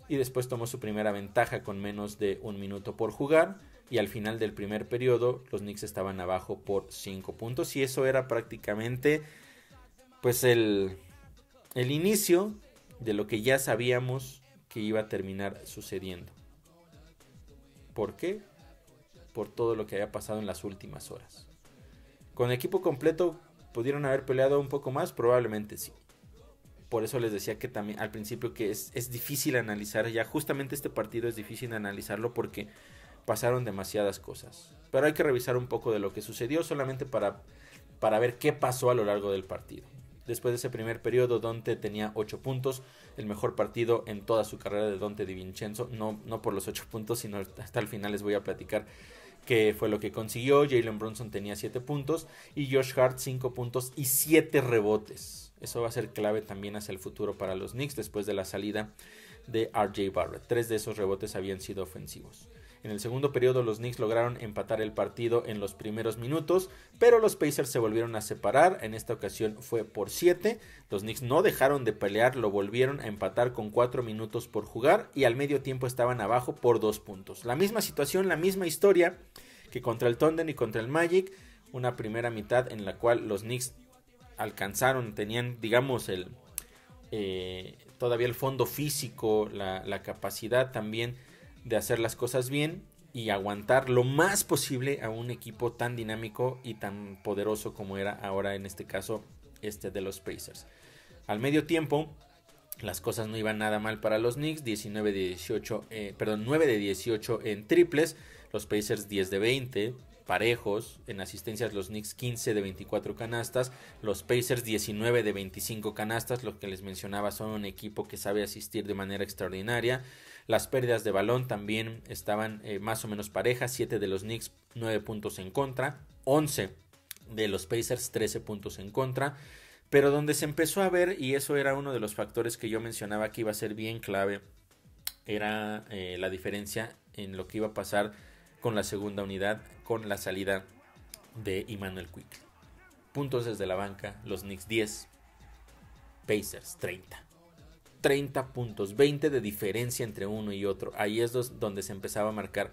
y después tomó su primera ventaja con menos de 1 minuto por jugar, y al final del primer periodo los Knicks estaban abajo por 5 puntos, y eso era prácticamente pues el inicio de lo que ya sabíamos que iba a terminar sucediendo. ¿Por qué? Por todo lo que había pasado en las últimas horas. ¿Con equipo completo pudieron haber peleado un poco más? Probablemente sí. por eso les decía que también al principio que es difícil analizar, ya justamente este partido es difícil analizarlo porque pasaron demasiadas cosas. Pero hay que revisar un poco de lo que sucedió solamente para ver qué pasó a lo largo del partido. Después de ese primer periodo, Donte tenía 8 puntos, el mejor partido en toda su carrera de Donte DiVincenzo, no por los 8 puntos, sino hasta el final les voy a platicar qué fue lo que consiguió. Jalen Brunson tenía 7 puntos y Josh Hart 5 puntos y 7 rebotes. Eso va a ser clave también hacia el futuro para los Knicks después de la salida de RJ Barrett. 3 de esos rebotes habían sido ofensivos. En el segundo periodo los Knicks lograron empatar el partido en los primeros minutos, pero los Pacers se volvieron a separar. En esta ocasión fue por 7. Los Knicks no dejaron de pelear, lo volvieron a empatar con 4 minutos por jugar y al medio tiempo estaban abajo por 2 puntos. La misma situación, la misma historia que contra el Thunder y contra el Magic. Una primera mitad en la cual los Knicks alcanzaron, tenían digamos todavía el fondo físico, la capacidad también de hacer las cosas bien y aguantar lo más posible a un equipo tan dinámico y tan poderoso como era ahora en este caso de los Pacers. Al medio tiempo las cosas no iban nada mal para los Knicks, 9 de 18 en triples, los Pacers 10 de 20, parejos. En asistencias los Knicks 15 de 24 canastas, los Pacers 19 de 25 canastas. Lo que les mencionaba, son un equipo que sabe asistir de manera extraordinaria. Las pérdidas de balón también estaban más o menos parejas, 7 de los Knicks, 9 puntos en contra, 11 de los Pacers, 13 puntos en contra. Pero donde se empezó a ver, y eso era uno de los factores que yo mencionaba que iba a ser bien clave, era la diferencia en lo que iba a pasar con la segunda unidad, con la salida de Immanuel Quickley. Puntos desde la banca, los Knicks 10, Pacers 30 puntos, 20 de diferencia entre uno y otro. Ahí es donde se empezaba a marcar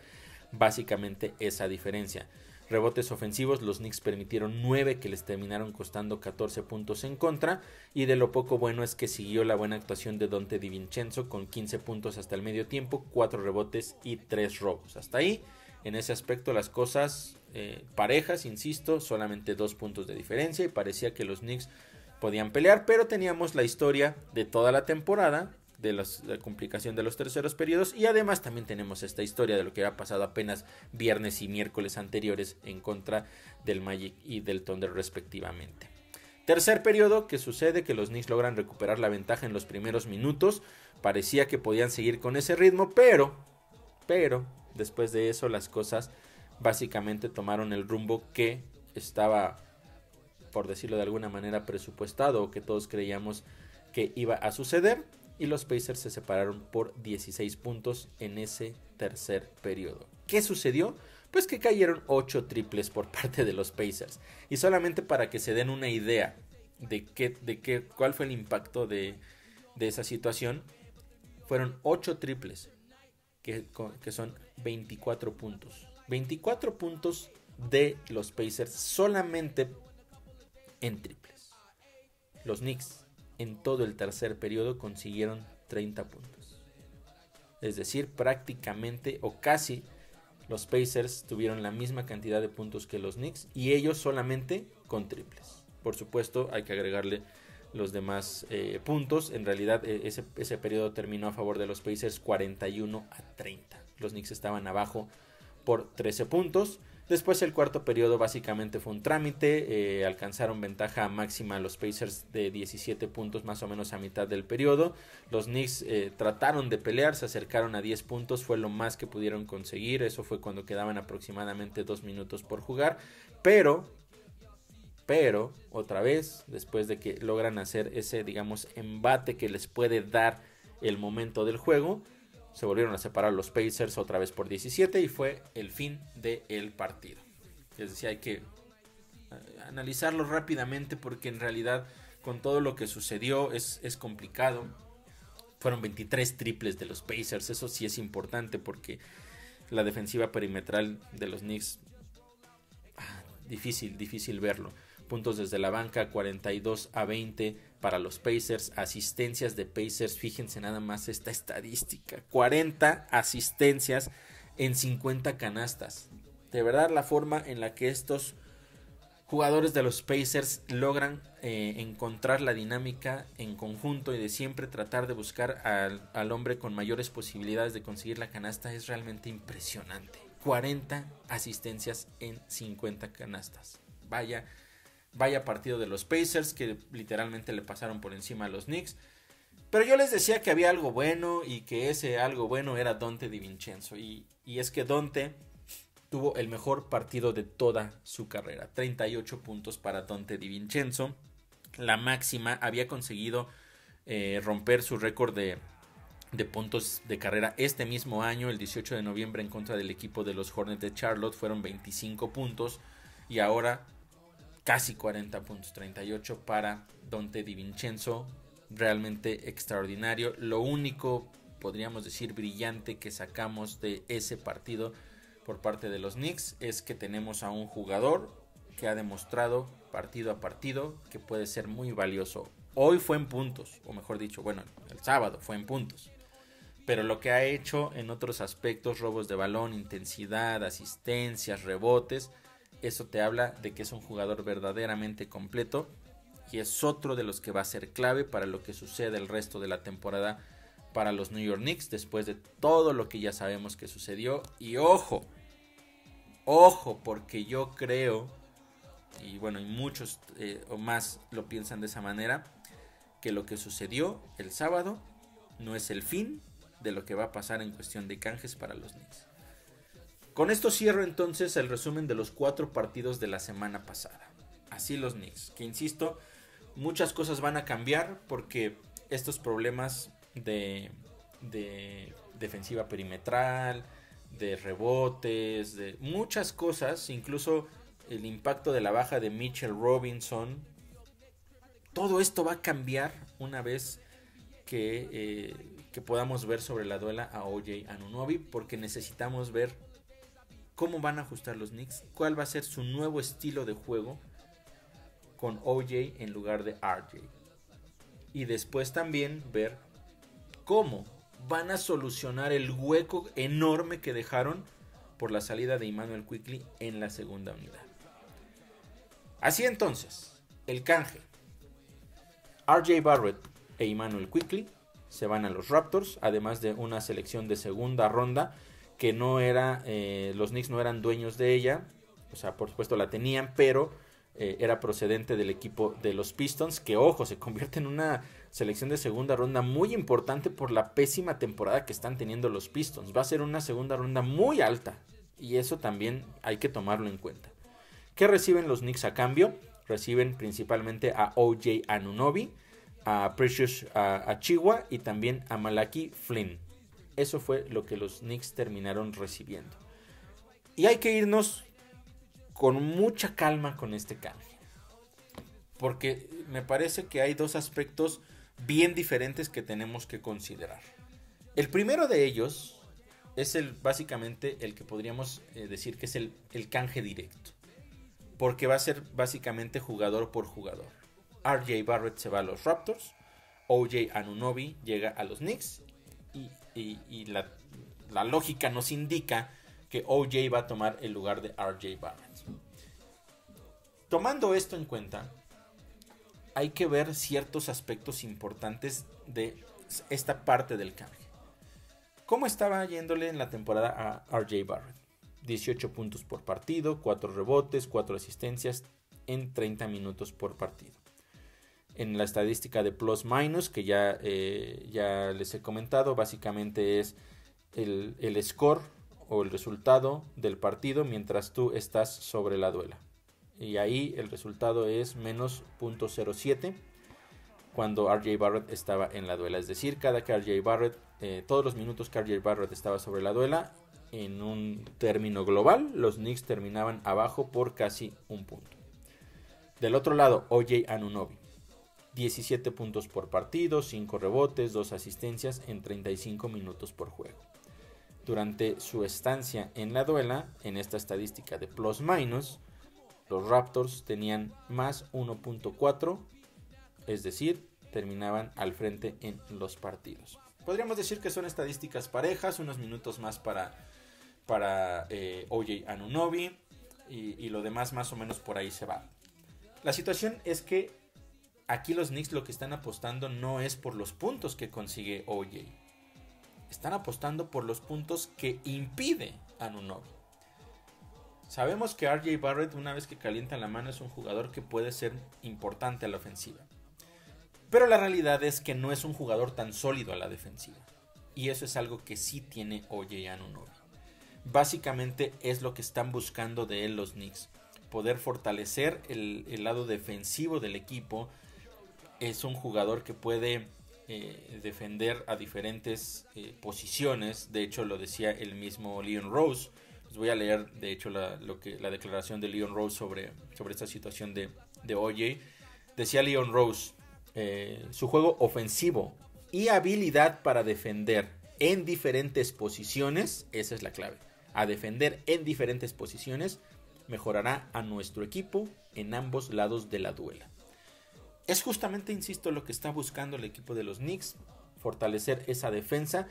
básicamente esa diferencia. Rebotes ofensivos, los Knicks permitieron 9 que les terminaron costando 14 puntos en contra, y de lo poco bueno es que siguió la buena actuación de Donte DiVincenzo con 15 puntos hasta el medio tiempo, 4 rebotes y 3 robos. Hasta ahí, en ese aspecto las cosas parejas, insisto, solamente 2 puntos de diferencia y parecía que los Knicks podían pelear, pero teníamos la historia de toda la temporada, de la complicación de los terceros periodos, y además también tenemos esta historia de lo que había pasado apenas viernes y miércoles anteriores en contra del Magic y del Thunder respectivamente. Tercer periodo, que sucede que los Knicks logran recuperar la ventaja en los primeros minutos, parecía que podían seguir con ese ritmo, pero después de eso las cosas básicamente tomaron el rumbo que estaba, por decirlo de alguna manera, presupuestado, o que todos creíamos que iba a suceder, y los Pacers se separaron por 16 puntos en ese tercer periodo. ¿Qué sucedió? Pues que cayeron 8 triples por parte de los Pacers, y solamente para que se den una idea de cuál fue el impacto de esa situación, fueron 8 triples, que son 24 puntos. 24 puntos de los Pacers solamente en triples. Los Knicks en todo el tercer periodo consiguieron 30 puntos. Es decir, prácticamente o casi los Pacers tuvieron la misma cantidad de puntos que los Knicks, y ellos solamente con triples. Por supuesto, hay que agregarle los demás puntos. En realidad ese periodo terminó a favor de los Pacers 41-30. Los Knicks estaban abajo por 13 puntos. Después el cuarto periodo básicamente fue un trámite, alcanzaron ventaja máxima los Pacers de 17 puntos más o menos a mitad del periodo. Los Knicks trataron de pelear, se acercaron a 10 puntos, fue lo más que pudieron conseguir. Eso fue cuando quedaban aproximadamente 2 minutos por jugar, pero otra vez, después de que logran hacer ese, digamos, embate que les puede dar el momento del juego, se volvieron a separar los Pacers otra vez por 17 y fue el fin del partido. Les decía, hay que analizarlo rápidamente porque en realidad con todo lo que sucedió es complicado. Fueron 23 triples de los Pacers, eso sí es importante porque la defensiva perimetral de los Knicks, difícil verlo. Puntos desde la banca, 42-20 para los Pacers. Asistencias de Pacers, fíjense nada más esta estadística, 40 asistencias en 50 canastas. De verdad, la forma en la que estos jugadores de los Pacers logran encontrar la dinámica en conjunto y de siempre tratar de buscar al hombre con mayores posibilidades de conseguir la canasta es realmente impresionante. 40 asistencias en 50 canastas. Vaya partido de los Pacers que literalmente le pasaron por encima a los Knicks. Pero yo les decía que había algo bueno y que ese algo bueno era Donte DiVincenzo. Y es que Donte tuvo el mejor partido de toda su carrera. 38 puntos para Donte DiVincenzo. La máxima, había conseguido romper su récord de puntos de carrera este mismo año, el 18 de noviembre, en contra del equipo de los Hornets de Charlotte. Fueron 25 puntos y ahora casi 40 puntos, 38 para Donte DiVincenzo. Realmente extraordinario. Lo único, podríamos decir, brillante que sacamos de ese partido por parte de los Knicks es que tenemos a un jugador que ha demostrado partido a partido que puede ser muy valioso. Hoy fue en puntos, o mejor dicho, bueno, el sábado fue en puntos. Pero lo que ha hecho en otros aspectos, robos de balón, intensidad, asistencias, rebotes, eso te habla de que es un jugador verdaderamente completo y es otro de los que va a ser clave para lo que sucede el resto de la temporada para los New York Knicks después de todo lo que ya sabemos que sucedió. Y ojo, porque yo creo, y bueno, y muchos o más lo piensan de esa manera, que lo que sucedió el sábado no es el fin de lo que va a pasar en cuestión de canjes para los Knicks. Con esto cierro entonces el resumen de los 4 partidos de la semana pasada. Así los Knicks, que insisto, muchas cosas van a cambiar porque estos problemas de defensiva perimetral, de rebotes, de muchas cosas, incluso el impacto de la baja de Mitchell Robinson, todo esto va a cambiar una vez que podamos ver sobre la duela a OJ Anunoby, porque necesitamos ver cómo van a ajustar los Knicks, cuál va a ser su nuevo estilo de juego con OJ en lugar de RJ. Y después también ver cómo van a solucionar el hueco enorme que dejaron por la salida de Immanuel Quickley en la segunda unidad. Así entonces, el canje. RJ Barrett e Immanuel Quickley se van a los Raptors, además de una selección de segunda ronda que no era, los Knicks no eran dueños de ella, o sea, por supuesto la tenían, pero era procedente del equipo de los Pistons, que ojo, se convierte en una selección de segunda ronda muy importante por la pésima temporada que están teniendo los Pistons. Va a ser una segunda ronda muy alta y eso también hay que tomarlo en cuenta. ¿Qué reciben los Knicks a cambio? Reciben principalmente a OJ Anunoby, a Precious Achiuwa y también a Malachi Flynn. Eso fue lo que los Knicks terminaron recibiendo. Y hay que irnos con mucha calma con este canje, porque me parece que hay dos aspectos bien diferentes que tenemos que considerar. El primero de ellos es básicamente el que podríamos decir que es el canje directo, porque va a ser básicamente jugador por jugador. RJ Barrett se va a los Raptors, OJ Anunoby llega a los Knicks y la lógica nos indica que OJ va a tomar el lugar de RJ Barrett. Tomando esto en cuenta, hay que ver ciertos aspectos importantes de esta parte del canje. ¿Cómo estaba yéndole en la temporada a RJ Barrett? 18 puntos por partido, 4 rebotes, 4 asistencias en 30 minutos por partido. En la estadística de plus minus, que ya les he comentado, básicamente es el score o el resultado del partido mientras tú estás sobre la duela. Y ahí el resultado es menos .07 cuando RJ Barrett estaba en la duela. Es decir, cada que RJ Barrett, todos los minutos que RJ Barrett estaba sobre la duela, en un término global, los Knicks terminaban abajo por casi un punto. Del otro lado, OJ Anunoby. 17 puntos por partido, 5 rebotes, 2 asistencias en 35 minutos por juego. Durante su estancia en la duela, en esta estadística de plus minus, los Raptors tenían más 1.4, es decir, terminaban al frente en los partidos. Podríamos decir que son estadísticas parejas, unos minutos más para OJ Anunoby y lo demás más o menos por ahí se va. La situación es que aquí los Knicks lo que están apostando no es por los puntos que consigue OJ. Están apostando por los puntos que impide Anunoby. Sabemos que RJ Barrett, una vez que calienta la mano, es un jugador que puede ser importante a la ofensiva. Pero la realidad es que no es un jugador tan sólido a la defensiva. Y eso es algo que sí tiene OJ Anunoby. Básicamente es lo que están buscando de él los Knicks. Poder fortalecer el lado defensivo del equipo. Es un jugador que puede defender a diferentes posiciones. De hecho, lo decía el mismo Leon Rose. Les voy a leer, de hecho, la declaración de Leon Rose sobre esta situación de OJ. Decía Leon Rose, su juego ofensivo y habilidad para defender en diferentes posiciones, esa es la clave, a defender en diferentes posiciones, mejorará a nuestro equipo en ambos lados de la duela. Es justamente, insisto, lo que está buscando el equipo de los Knicks, fortalecer esa defensa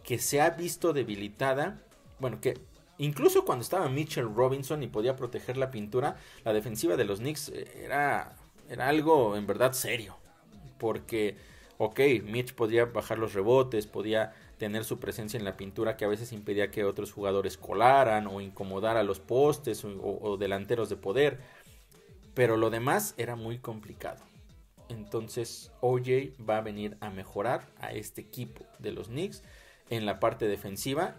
que se ha visto debilitada, bueno, que incluso cuando estaba Mitchell Robinson y podía proteger la pintura, la defensiva de los Knicks era algo en verdad serio, porque, ok, Mitch podía bajar los rebotes, podía tener su presencia en la pintura que a veces impedía que otros jugadores colaran o incomodar a los postes o delanteros de poder, pero lo demás era muy complicado. Entonces OJ va a venir a mejorar a este equipo de los Knicks en la parte defensiva.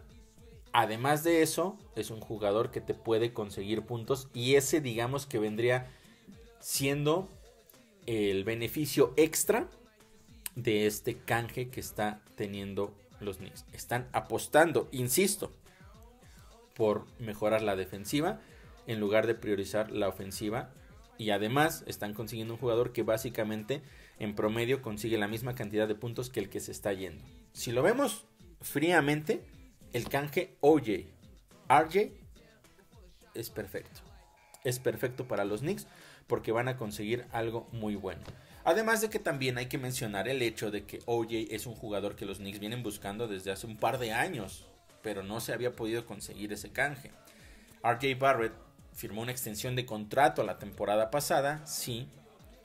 Además de eso, es un jugador que te puede conseguir puntos y ese, digamos, que vendría siendo el beneficio extra de este canje que está teniendo los Knicks. Están apostando, insisto, por mejorar la defensiva en lugar de priorizar la ofensiva. Y además están consiguiendo un jugador que básicamente en promedio consigue la misma cantidad de puntos que el que se está yendo. Si lo vemos fríamente, el canje OJ-RJ es perfecto. Es perfecto para los Knicks porque van a conseguir algo muy bueno. Además de que también hay que mencionar el hecho de que OJ es un jugador que los Knicks vienen buscando desde hace un par de años, pero no se había podido conseguir ese canje. RJ Barrett firmó una extensión de contrato la temporada pasada, sí,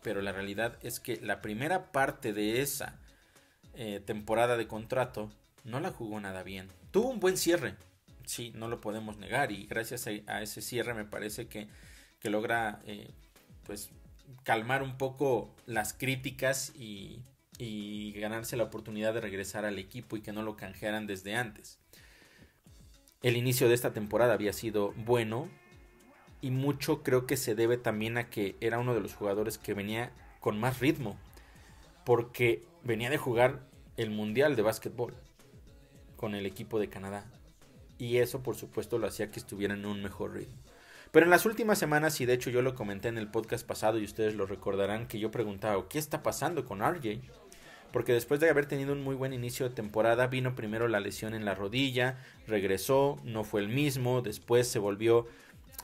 pero la realidad es que la primera parte de esa temporada de contrato no la jugó nada bien. Tuvo un buen cierre, sí, no lo podemos negar, y gracias a ese cierre me parece que logra pues calmar un poco las críticas y ganarse la oportunidad de regresar al equipo y que no lo canjearan desde antes. El inicio de esta temporada había sido bueno, y mucho creo que se debe también a que era uno de los jugadores que venía con más ritmo, porque venía de jugar el Mundial de Básquetbol con el equipo de Canadá, y eso por supuesto lo hacía que estuviera en un mejor ritmo. Pero en las últimas semanas, y de hecho yo lo comenté en el podcast pasado y ustedes lo recordarán, que yo preguntaba, ¿qué está pasando con RJ? Porque después de haber tenido un muy buen inicio de temporada, vino primero la lesión en la rodilla, regresó, no fue el mismo, después se volvió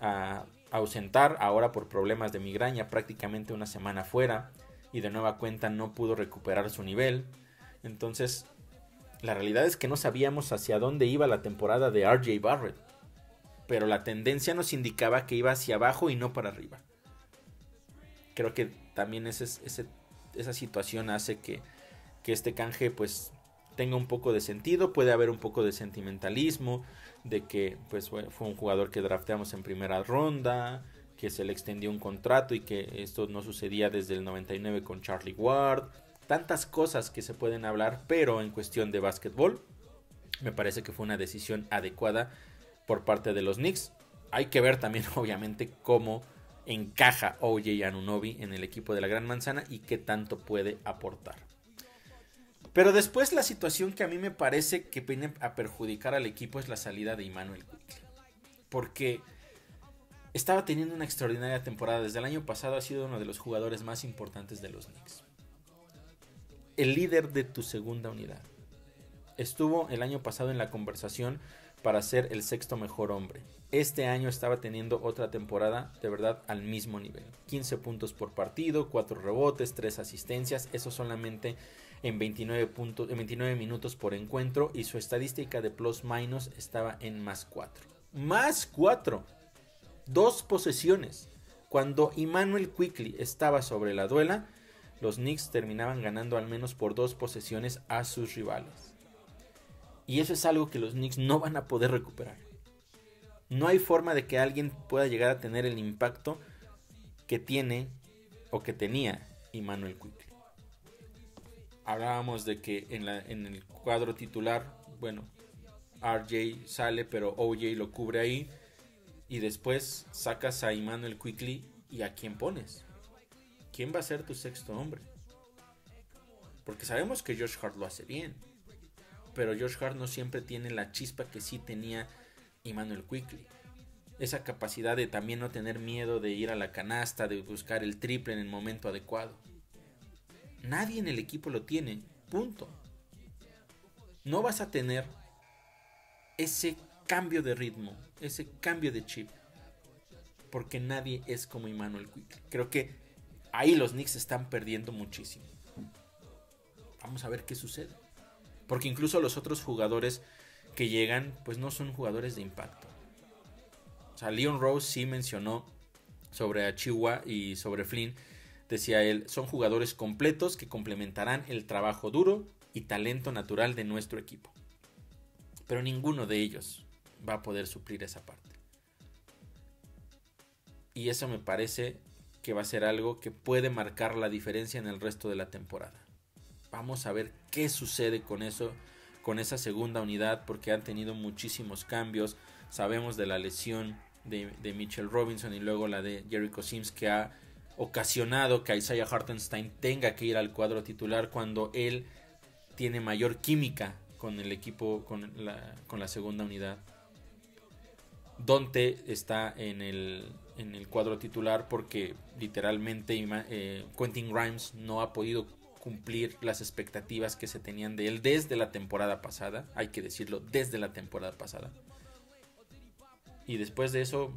a ausentar, ahora por problemas de migraña, prácticamente una semana fuera, y de nueva cuenta no pudo recuperar su nivel. Entonces la realidad es que no sabíamos hacia dónde iba la temporada de RJ Barrett, pero la tendencia nos indicaba que iba hacia abajo y no para arriba. Creo que también esa situación hace que este canje pues tenga un poco de sentido. Puede haber un poco de sentimentalismo de que pues fue un jugador que drafteamos en primera ronda, que se le extendió un contrato y que esto no sucedía desde el 99 con Charlie Ward. Tantas cosas que se pueden hablar, pero en cuestión de básquetbol me parece que fue una decisión adecuada por parte de los Knicks. Hay que ver también obviamente cómo encaja OJ Anunoby en el equipo de la Gran Manzana y qué tanto puede aportar. Pero después la situación que a mí me parece que viene a perjudicar al equipo es la salida de Immanuel Quickley, porque estaba teniendo una extraordinaria temporada. Desde el año pasado ha sido uno de los jugadores más importantes de los Knicks, el líder de tu segunda unidad. Estuvo el año pasado en la conversación para ser el sexto mejor hombre. Este año estaba teniendo otra temporada de verdad al mismo nivel. 15 puntos por partido, 4 rebotes, 3 asistencias, eso solamente en 29 minutos por encuentro, y su estadística de plus minus estaba en +4. ¡Más 4! 2 posesiones Cuando Immanuel Quickley estaba sobre la duela, los Knicks terminaban ganando al menos por 2 posesiones a sus rivales. Y eso es algo que los Knicks no van a poder recuperar. No hay forma de que alguien pueda llegar a tener el impacto que tiene o que tenía Immanuel Quickley. Hablábamos de que en el cuadro titular, bueno, RJ sale, pero OJ lo cubre ahí. Y después sacas a Immanuel Quickley, ¿y a quién pones? ¿Quién va a ser tu sexto hombre? Porque sabemos que Josh Hart lo hace bien, pero Josh Hart no siempre tiene la chispa que sí tenía Immanuel Quickley. Esa capacidad de también no tener miedo de ir a la canasta, de buscar el triple en el momento adecuado. Nadie en el equipo lo tiene, punto. No vas a tener ese cambio de ritmo, ese cambio de chip, porque nadie es como Immanuel Quickley. Creo que ahí los Knicks están perdiendo muchísimo. Vamos a ver qué sucede, porque incluso los otros jugadores que llegan, pues no son jugadores de impacto. O sea, Leon Rose sí mencionó sobre Achiuwa y sobre Flynn. Decía él, son jugadores completos que complementarán el trabajo duro y talento natural de nuestro equipo. Pero ninguno de ellos va a poder suplir esa parte. Y eso me parece que va a ser algo que puede marcar la diferencia en el resto de la temporada. Vamos a ver qué sucede con eso, con esa segunda unidad, porque han tenido muchísimos cambios. Sabemos de la lesión de Mitchell Robinson y luego la de Jericho Sims, que ha ocasionado que Isaiah Hartenstein tenga que ir al cuadro titular cuando él tiene mayor química con el equipo, con la segunda unidad. Dante está en el cuadro titular porque literalmente Quentin Grimes no ha podido cumplir las expectativas que se tenían de él desde la temporada pasada, hay que decirlo, desde la temporada pasada. Y después de eso,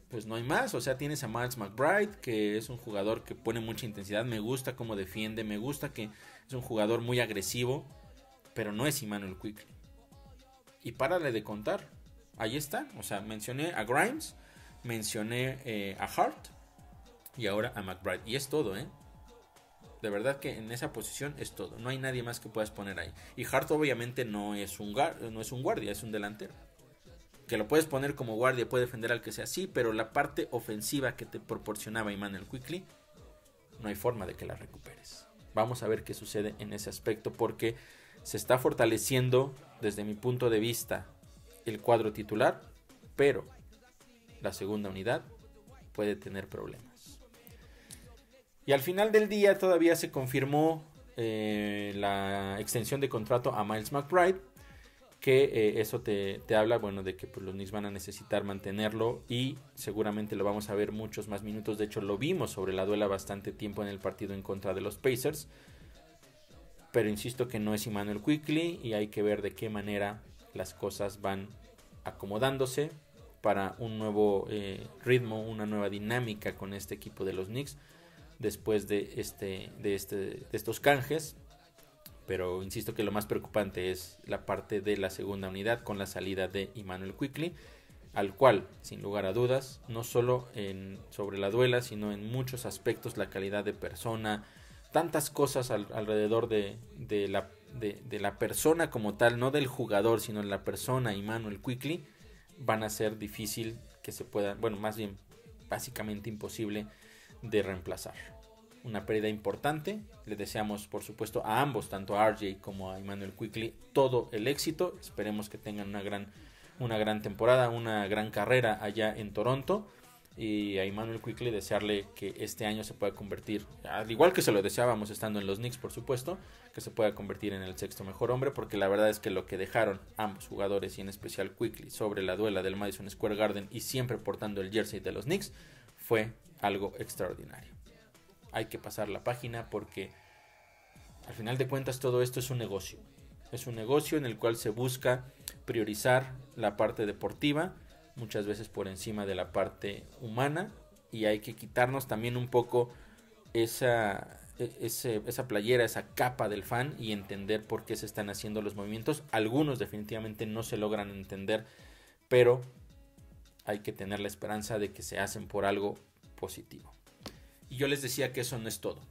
pues no hay más. O sea, tienes a Miles McBride, que es un jugador que pone mucha intensidad, me gusta cómo defiende, me gusta que es un jugador muy agresivo, pero no es Immanuel Quickley. Y párale de contar, ahí está. O sea, mencioné a Grimes, mencioné a Hart y ahora a McBride. Y es todo, De verdad que en esa posición es todo. No hay nadie más que puedas poner ahí. Y Hart obviamente no es un guardia, es un delantero. Que lo puedes poner como guardia, puede defender al que sea, sí, pero la parte ofensiva que te proporcionaba Immanuel Quickley, no hay forma de que la recuperes. Vamos a ver qué sucede en ese aspecto, porque se está fortaleciendo, desde mi punto de vista, el cuadro titular, pero la segunda unidad puede tener problemas. Y al final del día todavía se confirmó la extensión de contrato a Miles McBride, que eso te habla, bueno, de que pues, los Knicks van a necesitar mantenerlo y seguramente lo vamos a ver muchos más minutos. De hecho, lo vimos sobre la duela bastante tiempo en el partido en contra de los Pacers. Pero insisto que no es Immanuel Quickley y hay que ver de qué manera las cosas van acomodándose para un nuevo ritmo, una nueva dinámica con este equipo de los Knicks después de estos canjes. Pero insisto que lo más preocupante es la parte de la segunda unidad con la salida de Immanuel Quickley, al cual, sin lugar a dudas, no solo sobre la duela, sino en muchos aspectos, la calidad de persona, tantas cosas alrededor de la persona como tal, no del jugador, sino de la persona Immanuel Quickley, van a ser difícil que se puedan, bueno, más bien básicamente imposible de reemplazar. Una pérdida importante. Le deseamos, por supuesto, a ambos, tanto a RJ como a Immanuel Quickley, todo el éxito. Esperemos que tengan una gran temporada, una gran carrera allá en Toronto. Y a Immanuel Quickley desearle que este año se pueda convertir, al igual que se lo deseábamos estando en los Knicks, por supuesto, que se pueda convertir en el sexto mejor hombre, porque la verdad es que lo que dejaron ambos jugadores, y en especial Quickley, sobre la duela del Madison Square Garden y siempre portando el jersey de los Knicks, fue algo extraordinario. Hay que pasar la página porque al final de cuentas todo esto es un negocio. Es un negocio en el cual se busca priorizar la parte deportiva, muchas veces por encima de la parte humana, y hay que quitarnos también un poco esa playera, esa capa del fan y entender por qué se están haciendo los movimientos. Algunos definitivamente no se logran entender, pero hay que tener la esperanza de que se hacen por algo positivo. Y yo les decía que eso no es todo.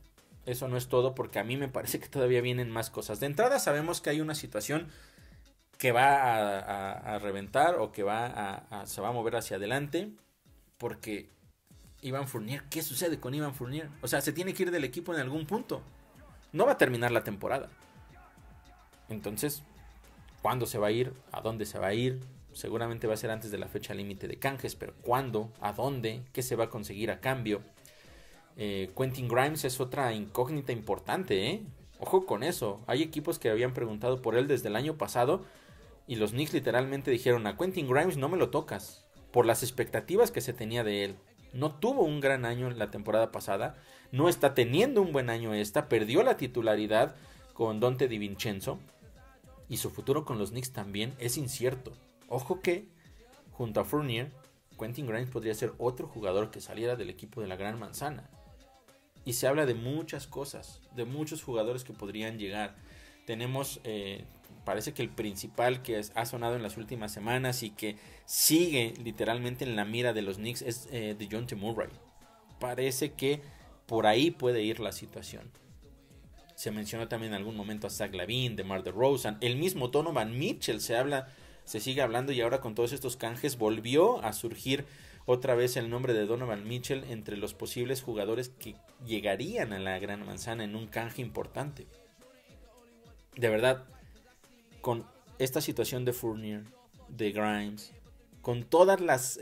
Eso no es todo porque a mí me parece que todavía vienen más cosas. De entrada sabemos que hay una situación que va a reventar o que se va a mover hacia adelante porque Evan Fournier, ¿qué sucede con Evan Fournier? O sea, se tiene que ir del equipo en algún punto. No va a terminar la temporada. Entonces, ¿cuándo se va a ir? ¿A dónde se va a ir? Seguramente va a ser antes de la fecha límite de canjes, pero ¿cuándo? ¿A dónde? ¿Qué se va a conseguir a cambio? Quentin Grimes es otra incógnita importante, ¿eh? Ojo con eso. Hay equipos que habían preguntado por él desde el año pasado y los Knicks literalmente dijeron: a Quentin Grimes no me lo tocas, por las expectativas que se tenía de él. No tuvo un gran año en la temporada pasada, no está teniendo un buen año perdió la titularidad con Donte DiVincenzo y su futuro con los Knicks también es incierto. Ojo que junto a Fournier, Quentin Grimes podría ser otro jugador que saliera del equipo de la Gran Manzana. Y se habla de muchas cosas, de muchos jugadores que podrían llegar. Tenemos, parece que el principal que ha sonado en las últimas semanas y que sigue literalmente en la mira de los Knicks es DeJounte Murray. Parece que por ahí puede ir la situación. Se mencionó también en algún momento a Zach LaVine, DeMar DeRozan, el mismo Donovan Mitchell se sigue hablando, y ahora con todos estos canjes volvió a surgir otra vez el nombre de Donovan Mitchell entre los posibles jugadores que llegarían a la Gran Manzana en un canje importante. De verdad, con esta situación de Fournier, de Grimes, con todas las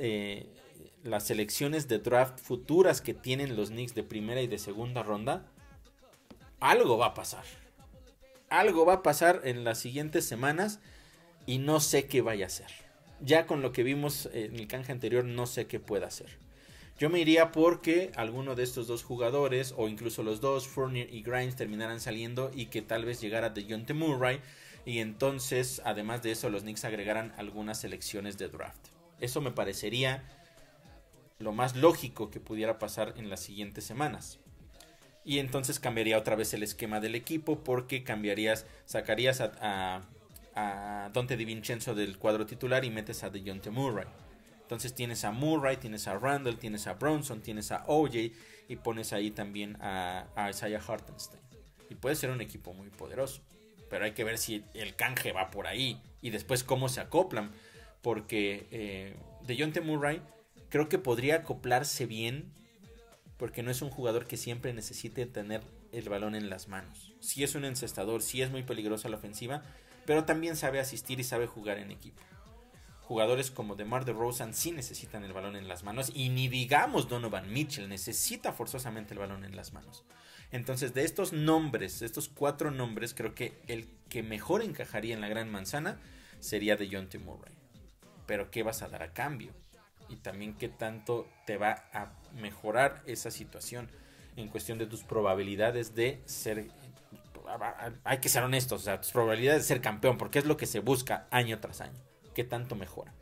selecciones de draft futuras que tienen los Knicks de primera y de segunda ronda, algo va a pasar. Algo va a pasar en las siguientes semanas y no sé qué vaya a ser. Ya con lo que vimos en el canje anterior, no sé qué pueda hacer. Yo me iría porque alguno de estos dos jugadores, o incluso los dos, Fournier y Grimes, terminaran saliendo y que tal vez llegara DeJounte Murray. Y entonces, además de eso, los Knicks agregaran algunas selecciones de draft. Eso me parecería lo más lógico que pudiera pasar en las siguientes semanas. Y entonces cambiaría otra vez el esquema del equipo, porque sacarías a Donte DiVincenzo del cuadro titular y metes a DeJounte Murray. Entonces tienes a Murray, tienes a Randle, tienes a Bronson, tienes a OJ y pones ahí también a Isaiah Hartenstein. Y puede ser un equipo muy poderoso, pero hay que ver si el canje va por ahí y después cómo se acoplan, porque DeJounte Murray creo que podría acoplarse bien, porque no es un jugador que siempre necesite tener el balón en las manos. Sí es un encestador, sí es muy peligroso a la ofensiva, pero también sabe asistir y sabe jugar en equipo. Jugadores como DeMar DeRozan sí necesitan el balón en las manos, y ni digamos Donovan Mitchell necesita forzosamente el balón en las manos. Entonces, de estos nombres, de estos 4 nombres, creo que el que mejor encajaría en la Gran Manzana sería DeJounte Murray. Pero ¿qué vas a dar a cambio? Y también qué tanto te va a mejorar esa situación en cuestión de tus probabilidades de ser... Hay que ser honestos, o sea, tus probabilidades de ser campeón, porque es lo que se busca año tras año. ¿Qué tanto mejora?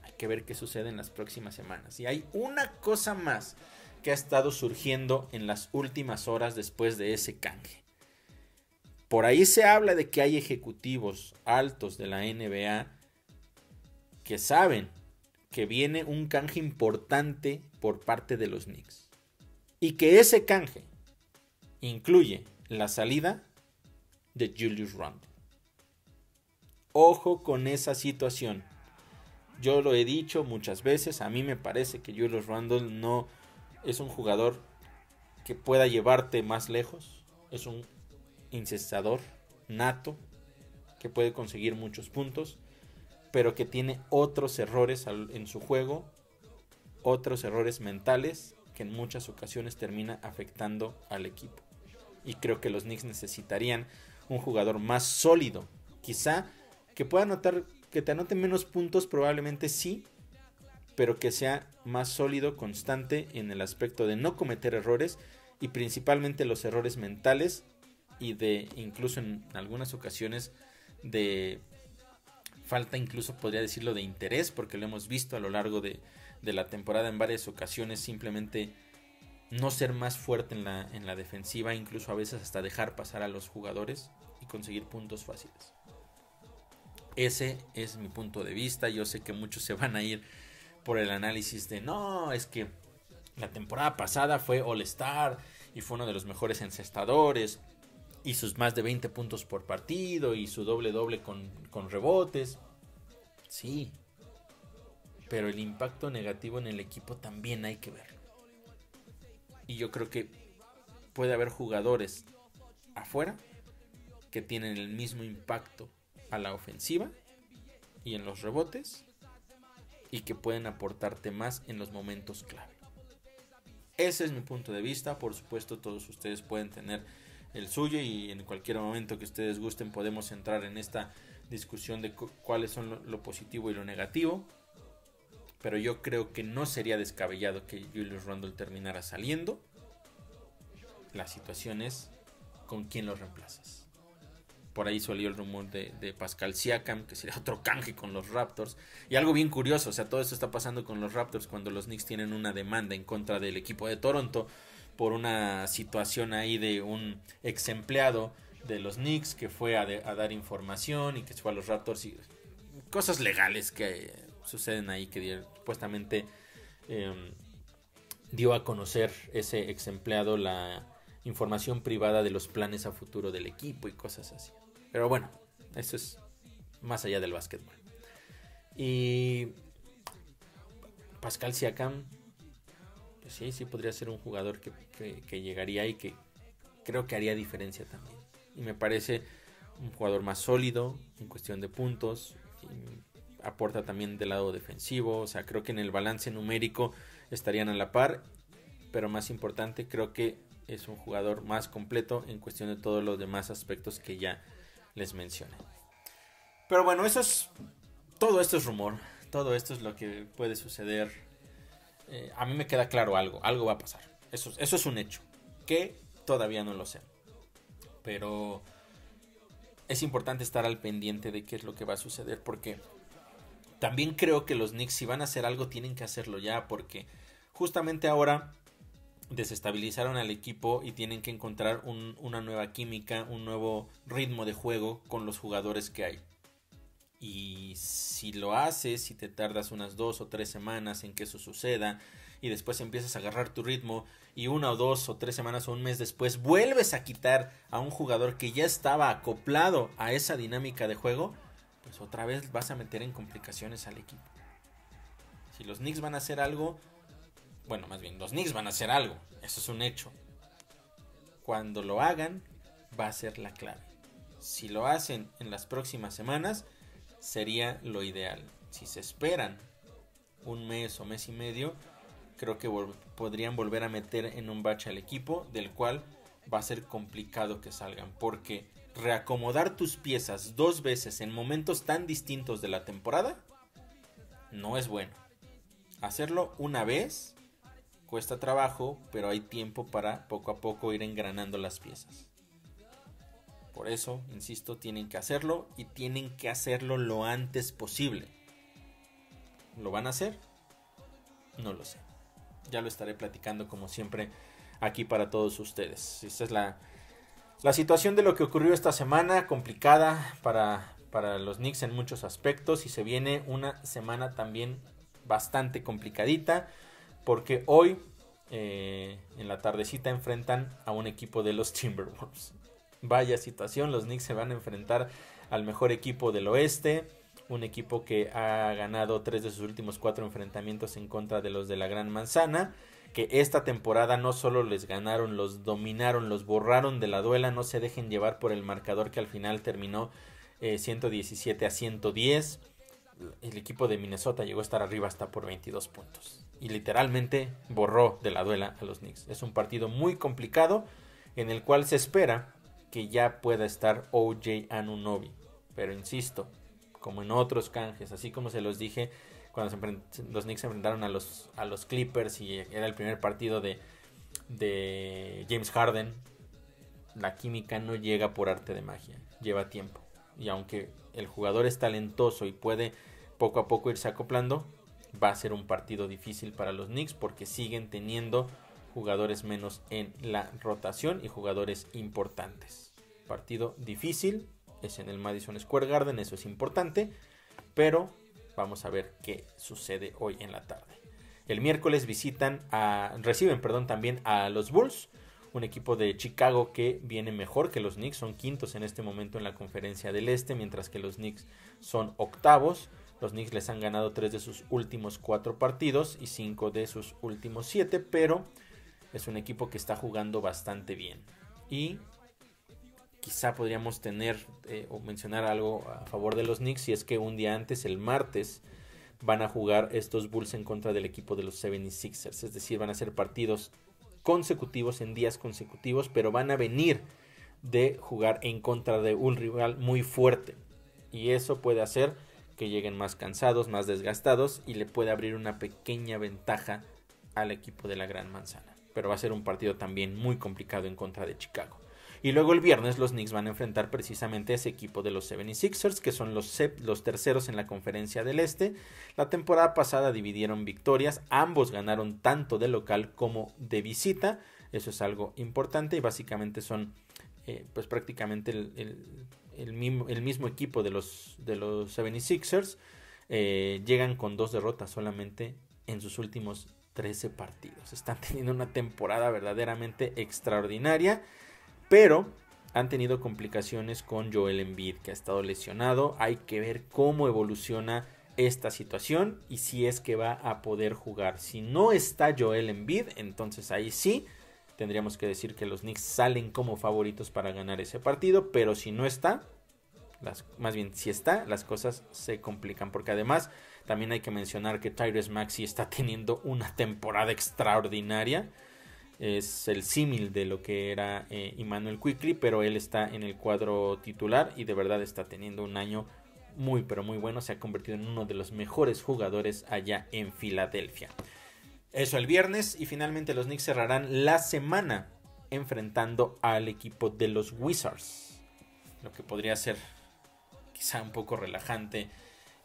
Hay que ver qué sucede en las próximas semanas. Y hay una cosa más que ha estado surgiendo en las últimas horas después de ese canje. Por ahí se habla de que hay ejecutivos altos de la NBA que saben que viene un canje importante por parte de los Knicks, y que ese canje incluye la salida de Julius Randle. Ojo con esa situación. Yo lo he dicho muchas veces, a mí me parece que Julius Randle no es un jugador que pueda llevarte más lejos. Es un encestador nato que puede conseguir muchos puntos, pero que tiene otros errores en su juego, otros errores mentales que en muchas ocasiones termina afectando al equipo. Y creo que los Knicks necesitarían un jugador más sólido, quizá que pueda que te anote menos puntos, probablemente sí, pero que sea más sólido, constante en el aspecto de no cometer errores, y principalmente los errores mentales, y de incluso en algunas ocasiones de falta, incluso podría decirlo, de interés, porque lo hemos visto a lo largo de la temporada en varias ocasiones, simplemente no ser más fuerte en la defensiva, incluso a veces hasta dejar pasar a los jugadores y conseguir puntos fáciles. Ese es mi punto de vista. Yo sé que muchos se van a ir por el análisis de no, es que La temporada pasada fue All-Star y fue uno de los mejores encestadores. Y sus más de 20 puntos por partido y su doble con rebotes. Sí. Pero el impacto negativo en el equipo también hay que verlo. Y yo creo que puede haber jugadores afuera que tienen el mismo impacto a la ofensiva y en los rebotes y que pueden aportarte más en los momentos clave. Ese es mi punto de vista. Por supuesto, todos ustedes pueden tener el suyo y en cualquier momento que ustedes gusten podemos entrar en esta discusión de cuáles son lo positivo y lo negativo. Pero yo creo que no sería descabellado que Julius Randle terminara saliendo. La situación es con quién lo reemplazas. Por ahí salió el rumor de Pascal Siakam, que sería otro canje con los Raptors. Y algo bien curioso, o sea, todo esto está pasando con los Raptors cuando los Knicks tienen una demanda en contra del equipo de Toronto por una situación ahí de un ex empleado de los Knicks que fue a dar información y que se fue a los Raptors y cosas legales que suceden ahí que supuestamente dio a conocer ese ex empleado la información privada de los planes a futuro del equipo y cosas así. Pero bueno, eso es más allá del básquetbol. Y Pascal Siakam, pues sí podría ser un jugador que llegaría y que creo que haría diferencia también. Y me parece un jugador más sólido en cuestión de puntos. Aporta también del lado defensivo. O sea, creo que en el balance numérico estarían a la par. Pero más importante, creo que es un jugador más completo en cuestión de todos los demás aspectos que ya les mencioné. Pero bueno, todo esto es rumor. Todo esto es lo que puede suceder. A mí me queda claro algo va a pasar. Eso es un hecho, que todavía no lo sé. Pero es importante estar al pendiente de qué es lo que va a suceder, porque también creo que los Knicks, si van a hacer algo, tienen que hacerlo ya, porque justamente ahora desestabilizaron al equipo y tienen que encontrar una nueva química, un nuevo ritmo de juego con los jugadores que hay. Y si lo haces, si te tardas unas 2 o 3 semanas en que eso suceda y después empiezas a agarrar tu ritmo y 1 o 2 o 3 semanas o un mes después vuelves a quitar a un jugador que ya estaba acoplado a esa dinámica de juego, pues otra vez vas a meter en complicaciones al equipo. Si los Knicks van a hacer algo, bueno, más bien los Knicks van a hacer algo, eso es un hecho. Cuando lo hagan, va a ser la clave. Si lo hacen en las próximas semanas, sería lo ideal. Si se esperan un mes o mes y medio, creo que podrían volver a meter en un bache al equipo, del cual va a ser complicado que salgan, porque reacomodar tus piezas 2 veces en momentos tan distintos de la temporada no es bueno. Hacerlo una vez cuesta trabajo, pero hay tiempo para poco a poco ir engranando las piezas. Por eso, insisto, tienen que hacerlo y tienen que hacerlo lo antes posible. ¿Lo van a hacer? No lo sé. Ya lo estaré platicando como siempre aquí para todos ustedes. Esta es la situación de lo que ocurrió esta semana, complicada para los Knicks en muchos aspectos, y se viene una semana también bastante complicadita, porque hoy en la tardecita enfrentan a un equipo de los Timberwolves. Vaya situación, los Knicks se van a enfrentar al mejor equipo del oeste, un equipo que ha ganado 3 de sus últimos 4 enfrentamientos en contra de los de la Gran Manzana, que esta temporada no solo les ganaron, los dominaron, los borraron de la duela. No se dejen llevar por el marcador que al final terminó 117-110. El equipo de Minnesota llegó a estar arriba hasta por 22 puntos y literalmente borró de la duela a los Knicks. Es un partido muy complicado en el cual se espera que ya pueda estar OJ Anunoby, pero insisto, como en otros canjes, así como se los dije cuando los Knicks se enfrentaron a los Clippers y era el primer partido de James Harden, la química no llega por arte de magia, lleva tiempo, y aunque el jugador es talentoso y puede poco a poco irse acoplando, va a ser un partido difícil para los Knicks porque siguen teniendo jugadores menos en la rotación y jugadores importantes. Partido difícil, es en el Madison Square Garden, eso es importante, pero vamos a ver qué sucede hoy en la tarde. El miércoles reciben también a los Bulls, un equipo de Chicago que viene mejor que los Knicks, son quintos en este momento en la conferencia del Este, mientras que los Knicks son octavos. Los Knicks les han ganado 3 de sus últimos 4 partidos y 5 de sus últimos 7, pero es un equipo que está jugando bastante bien. Y quizá podríamos o mencionar algo a favor de los Knicks, si es que un día antes, el martes, van a jugar estos Bulls en contra del equipo de los 76ers. Es decir, van a ser partidos consecutivos en días consecutivos, pero van a venir de jugar en contra de un rival muy fuerte. Y eso puede hacer que lleguen más cansados, más desgastados, y le puede abrir una pequeña ventaja al equipo de la Gran Manzana. Pero va a ser un partido también muy complicado en contra de Chicago. Y luego el viernes los Knicks van a enfrentar precisamente a ese equipo de los 76ers, que son los terceros en la conferencia del Este. La temporada pasada dividieron victorias, ambos ganaron tanto de local como de visita. Eso es algo importante y básicamente son pues prácticamente el mismo equipo de los 76ers. Llegan con 2 derrotas solamente en sus últimos 13 partidos. Están teniendo una temporada verdaderamente extraordinaria, pero han tenido complicaciones con Joel Embiid, que ha estado lesionado. Hay que ver cómo evoluciona esta situación y si es que va a poder jugar. Si no está Joel Embiid, entonces ahí sí tendríamos que decir que los Knicks salen como favoritos para ganar ese partido, pero si no está, si está, las cosas se complican, porque además también hay que mencionar que Tyrese Maxey está teniendo una temporada extraordinaria. Es el símil de lo que era Immanuel Quickley, pero él está en el cuadro titular y de verdad está teniendo un año muy pero muy bueno. Se ha convertido en uno de los mejores jugadores allá en Filadelfia. Eso el viernes, y finalmente los Knicks cerrarán la semana enfrentando al equipo de los Wizards, lo que podría ser quizá un poco relajante,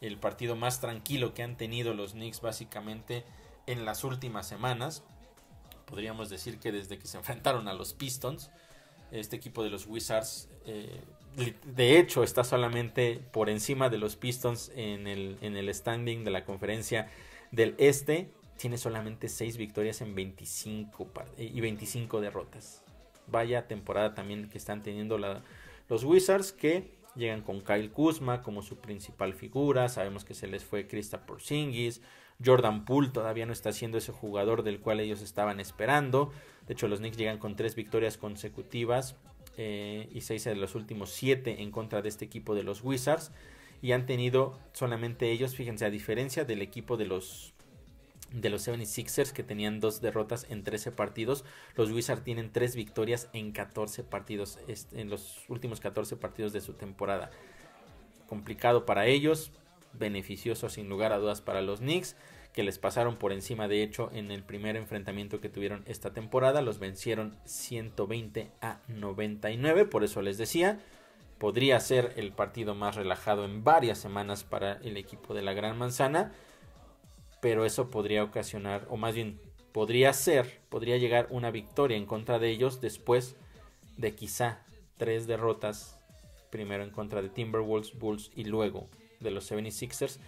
el partido más tranquilo que han tenido los Knicks básicamente en las últimas semanas. Podríamos decir que desde que se enfrentaron a los Pistons, este equipo de los Wizards de hecho está solamente por encima de los Pistons en el standing de la conferencia del Este. Tiene solamente 6 victorias en 25 derrotas. Vaya temporada también que están teniendo los Wizards, que llegan con Kyle Kuzma como su principal figura. Sabemos que se les fue Kristaps Porzingis. Jordan Poole todavía no está siendo ese jugador del cual ellos estaban esperando. De hecho, los Knicks llegan con 3 victorias consecutivas y 6 de los últimos 7 en contra de este equipo de los Wizards. Y han tenido solamente ellos, fíjense, a diferencia del equipo de los 76ers, que tenían 2 derrotas en 13 partidos, los Wizards tienen 3 victorias en 14 partidos, en los últimos 14 partidos de su temporada. Complicado para ellos, beneficioso sin lugar a dudas para los Knicks, que les pasaron por encima. De hecho, en el primer enfrentamiento que tuvieron esta temporada, los vencieron 120-99, por eso les decía, podría ser el partido más relajado en varias semanas para el equipo de la Gran Manzana. Pero eso podría ocasionar, o más bien podría llegar una victoria en contra de ellos después de quizá 3 derrotas, primero en contra de Timberwolves, Bulls y luego de los 76ers,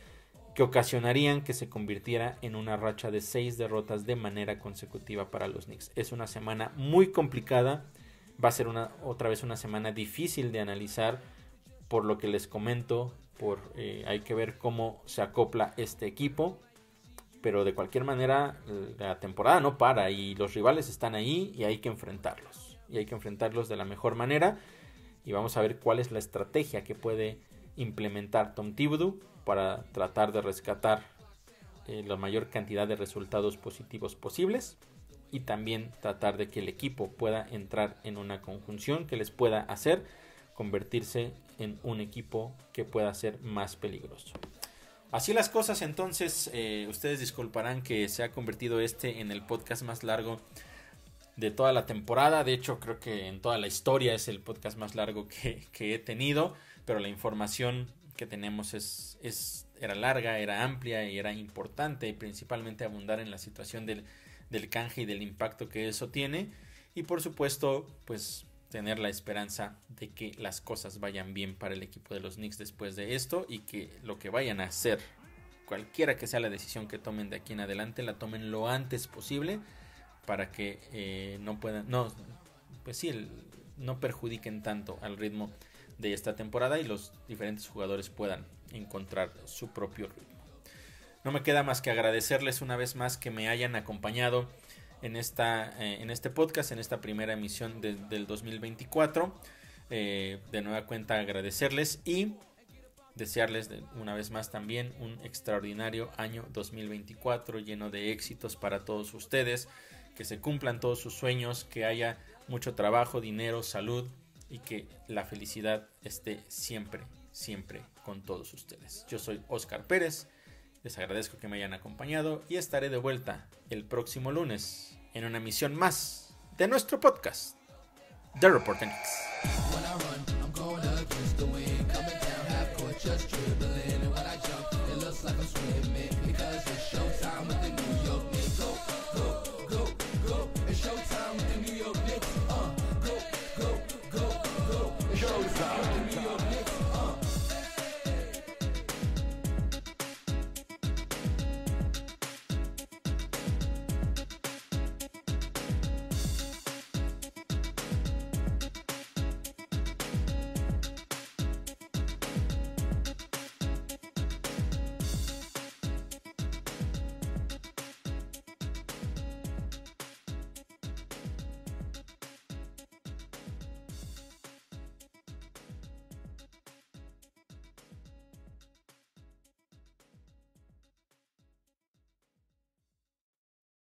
que ocasionarían que se convirtiera en una racha de 6 derrotas de manera consecutiva para los Knicks. Es una semana muy complicada, va a ser otra vez una semana difícil de analizar, por lo que les comento, hay que ver cómo se acopla este equipo. Pero de cualquier manera la temporada no para y los rivales están ahí y hay que enfrentarlos. Y hay que enfrentarlos de la mejor manera. Y vamos a ver cuál es la estrategia que puede implementar Tom Thibodeau para tratar de rescatar la mayor cantidad de resultados positivos posibles. Y también tratar de que el equipo pueda entrar en una conjunción que les pueda hacer convertirse en un equipo que pueda ser más peligroso. Así las cosas, entonces ustedes disculparán que se ha convertido en el podcast más largo de toda la temporada. De hecho, creo que en toda la historia es el podcast más largo que he tenido, pero la información que tenemos era larga, era amplia y era importante, y principalmente abundar en la situación del canje y del impacto que eso tiene, y por supuesto pues tener la esperanza de que las cosas vayan bien para el equipo de los Knicks después de esto, y que lo que vayan a hacer cualquiera que sea la decisión que tomen de aquí en adelante, la tomen lo antes posible para que no perjudiquen tanto al ritmo de esta temporada y los diferentes jugadores puedan encontrar su propio ritmo. No me queda más que agradecerles una vez más que me hayan acompañado en este podcast, en esta primera emisión del 2024. De nueva cuenta agradecerles y desearles una vez más también un extraordinario año 2024 lleno de éxitos para todos ustedes, que se cumplan todos sus sueños, que haya mucho trabajo, dinero, salud y que la felicidad esté siempre, siempre con todos ustedes. Yo soy Oscar Pérez, les agradezco que me hayan acompañado y estaré de vuelta el próximo lunes en una emisión más de nuestro podcast, The Reporter Knicks.